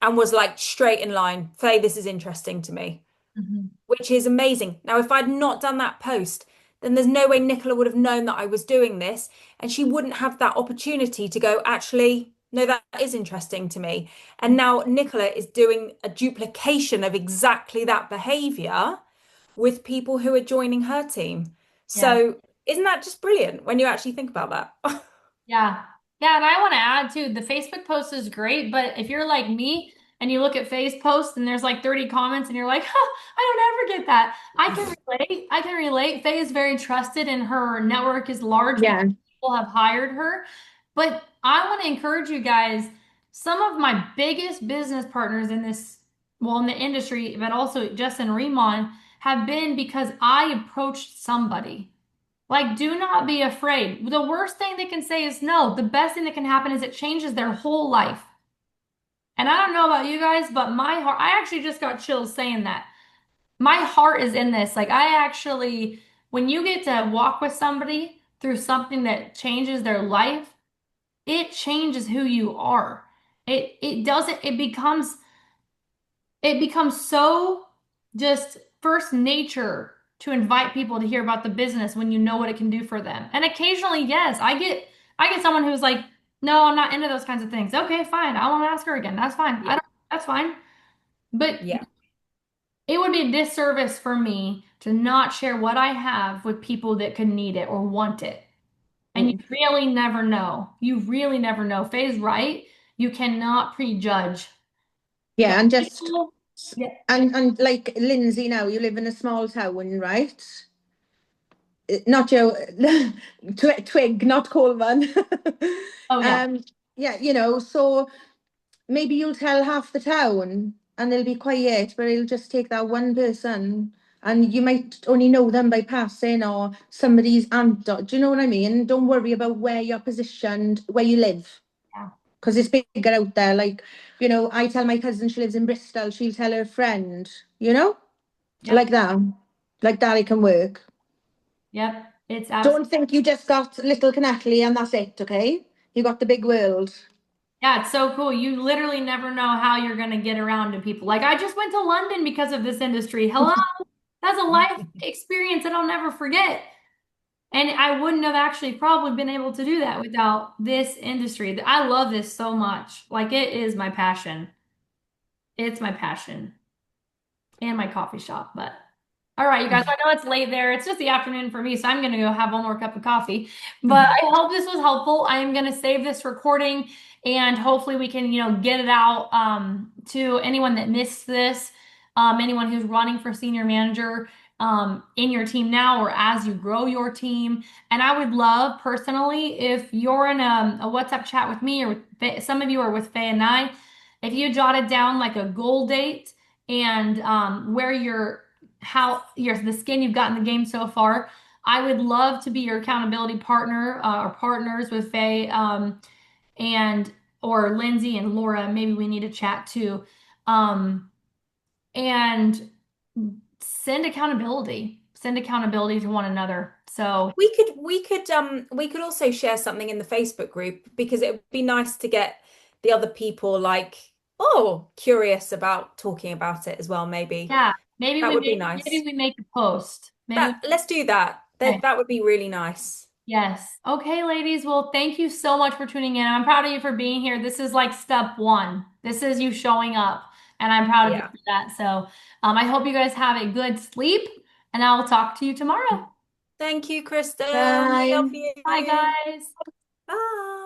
and was like straight in line, Faye, this is interesting to me, Mhm. which is amazing. Now, if I'd not done that post, then there's no way Nicola would have known that I was doing this. And she wouldn't have that opportunity to go, actually, no, that is interesting to me. And now Nicola is doing a duplication of exactly that behavior with people who are joining her team. Yeah. So isn't that just brilliant when you actually think about that? Yeah. Yeah. And I want to add too, the Facebook post is great, but if you're like me and you look at Faye's post and there's like 30 comments and you're like, huh, I don't ever get that. I can relate. I can relate. Faye is very trusted and her network is large because Yeah. people have hired her. But I want to encourage you guys, some of my biggest business partners in this, well, in the industry, but also just in Remon, have been because I approached somebody. Like, do not be afraid. The worst thing they can say is no. The best thing that can happen is it changes their whole life. And I don't know about you guys, but my heart, I actually just got chills saying that. My heart is in this. Like, I actually, when you get to walk with somebody through something that changes their life, it changes who you are. It doesn't, it becomes so just first nature to invite people to hear about the business when you know what it can do for them. And occasionally, yes, I get someone who's like, "No, I'm not into those kinds of things." Okay, fine. I won't ask her again. That's fine. I Yeah. don't that's fine. But Yeah. it would be a disservice for me to not share what I have with people that could need it or want it. And you Mm. really never know. You really never know. Faye's right. You cannot prejudge Yeah. what And just, people. Yeah. and like Lindsay now, you live in a small town, right? Not Joe, Twig, not Coleman. Oh yeah. um, yeah, so maybe you'll tell half the town and they'll be quiet, but it'll just take that one person and you might only know them by passing or somebody's aunt. Do you know what I mean? Don't worry about where you're positioned, where you live, Yeah. because it's bigger out there. Like, I tell my cousin she lives in Bristol, she'll tell her friend, Yep. like that. Like that it can work. Yep. It's absolutely, Don't think you just got Little Connectly and that's it, okay? You got the big world. yeah, it's so cool. You literally never know how you're going to get around to people. Like, I just went to London because of this industry. Hello? That's a life experience that I'll never forget. And I wouldn't have actually probably been able to do that without this industry. I love this so much. Like, it is my passion. It's my passion and my coffee shop. But all right, you guys, I know it's late there. It's just the afternoon for me, so I'm going to go have one more cup of coffee. But I hope this was helpful. I am going to save this recording and hopefully we can, get it out to anyone that missed this, anyone who's running for senior manager in your team now or as you grow your team. And I would love personally if you're in a WhatsApp chat with me or with some of you are with Faye and I, if you jotted down like a goal date and where you're the skin you've got in the game so far. I would love to be your accountability partner or partners with Faye and or Lindsay and Laura. Maybe we need to chat too. And send accountability. send accountability to one another. So We could also share something in the Facebook group because it would be nice to get the other people like, oh, curious about talking about it as well, maybe. yeah, That would be nice. maybe we make a post. Let's do that. Okay. That would be really nice. Yes. Okay, ladies. Well, thank you so much for tuning in. I'm proud of you for being here. This is like step one. This is you showing up, and I'm proud of you Yeah. for that. So, I hope you guys have a good sleep, and I will talk to you tomorrow. Thank you, Kristen. Bye. Love you. Bye, guys. Bye.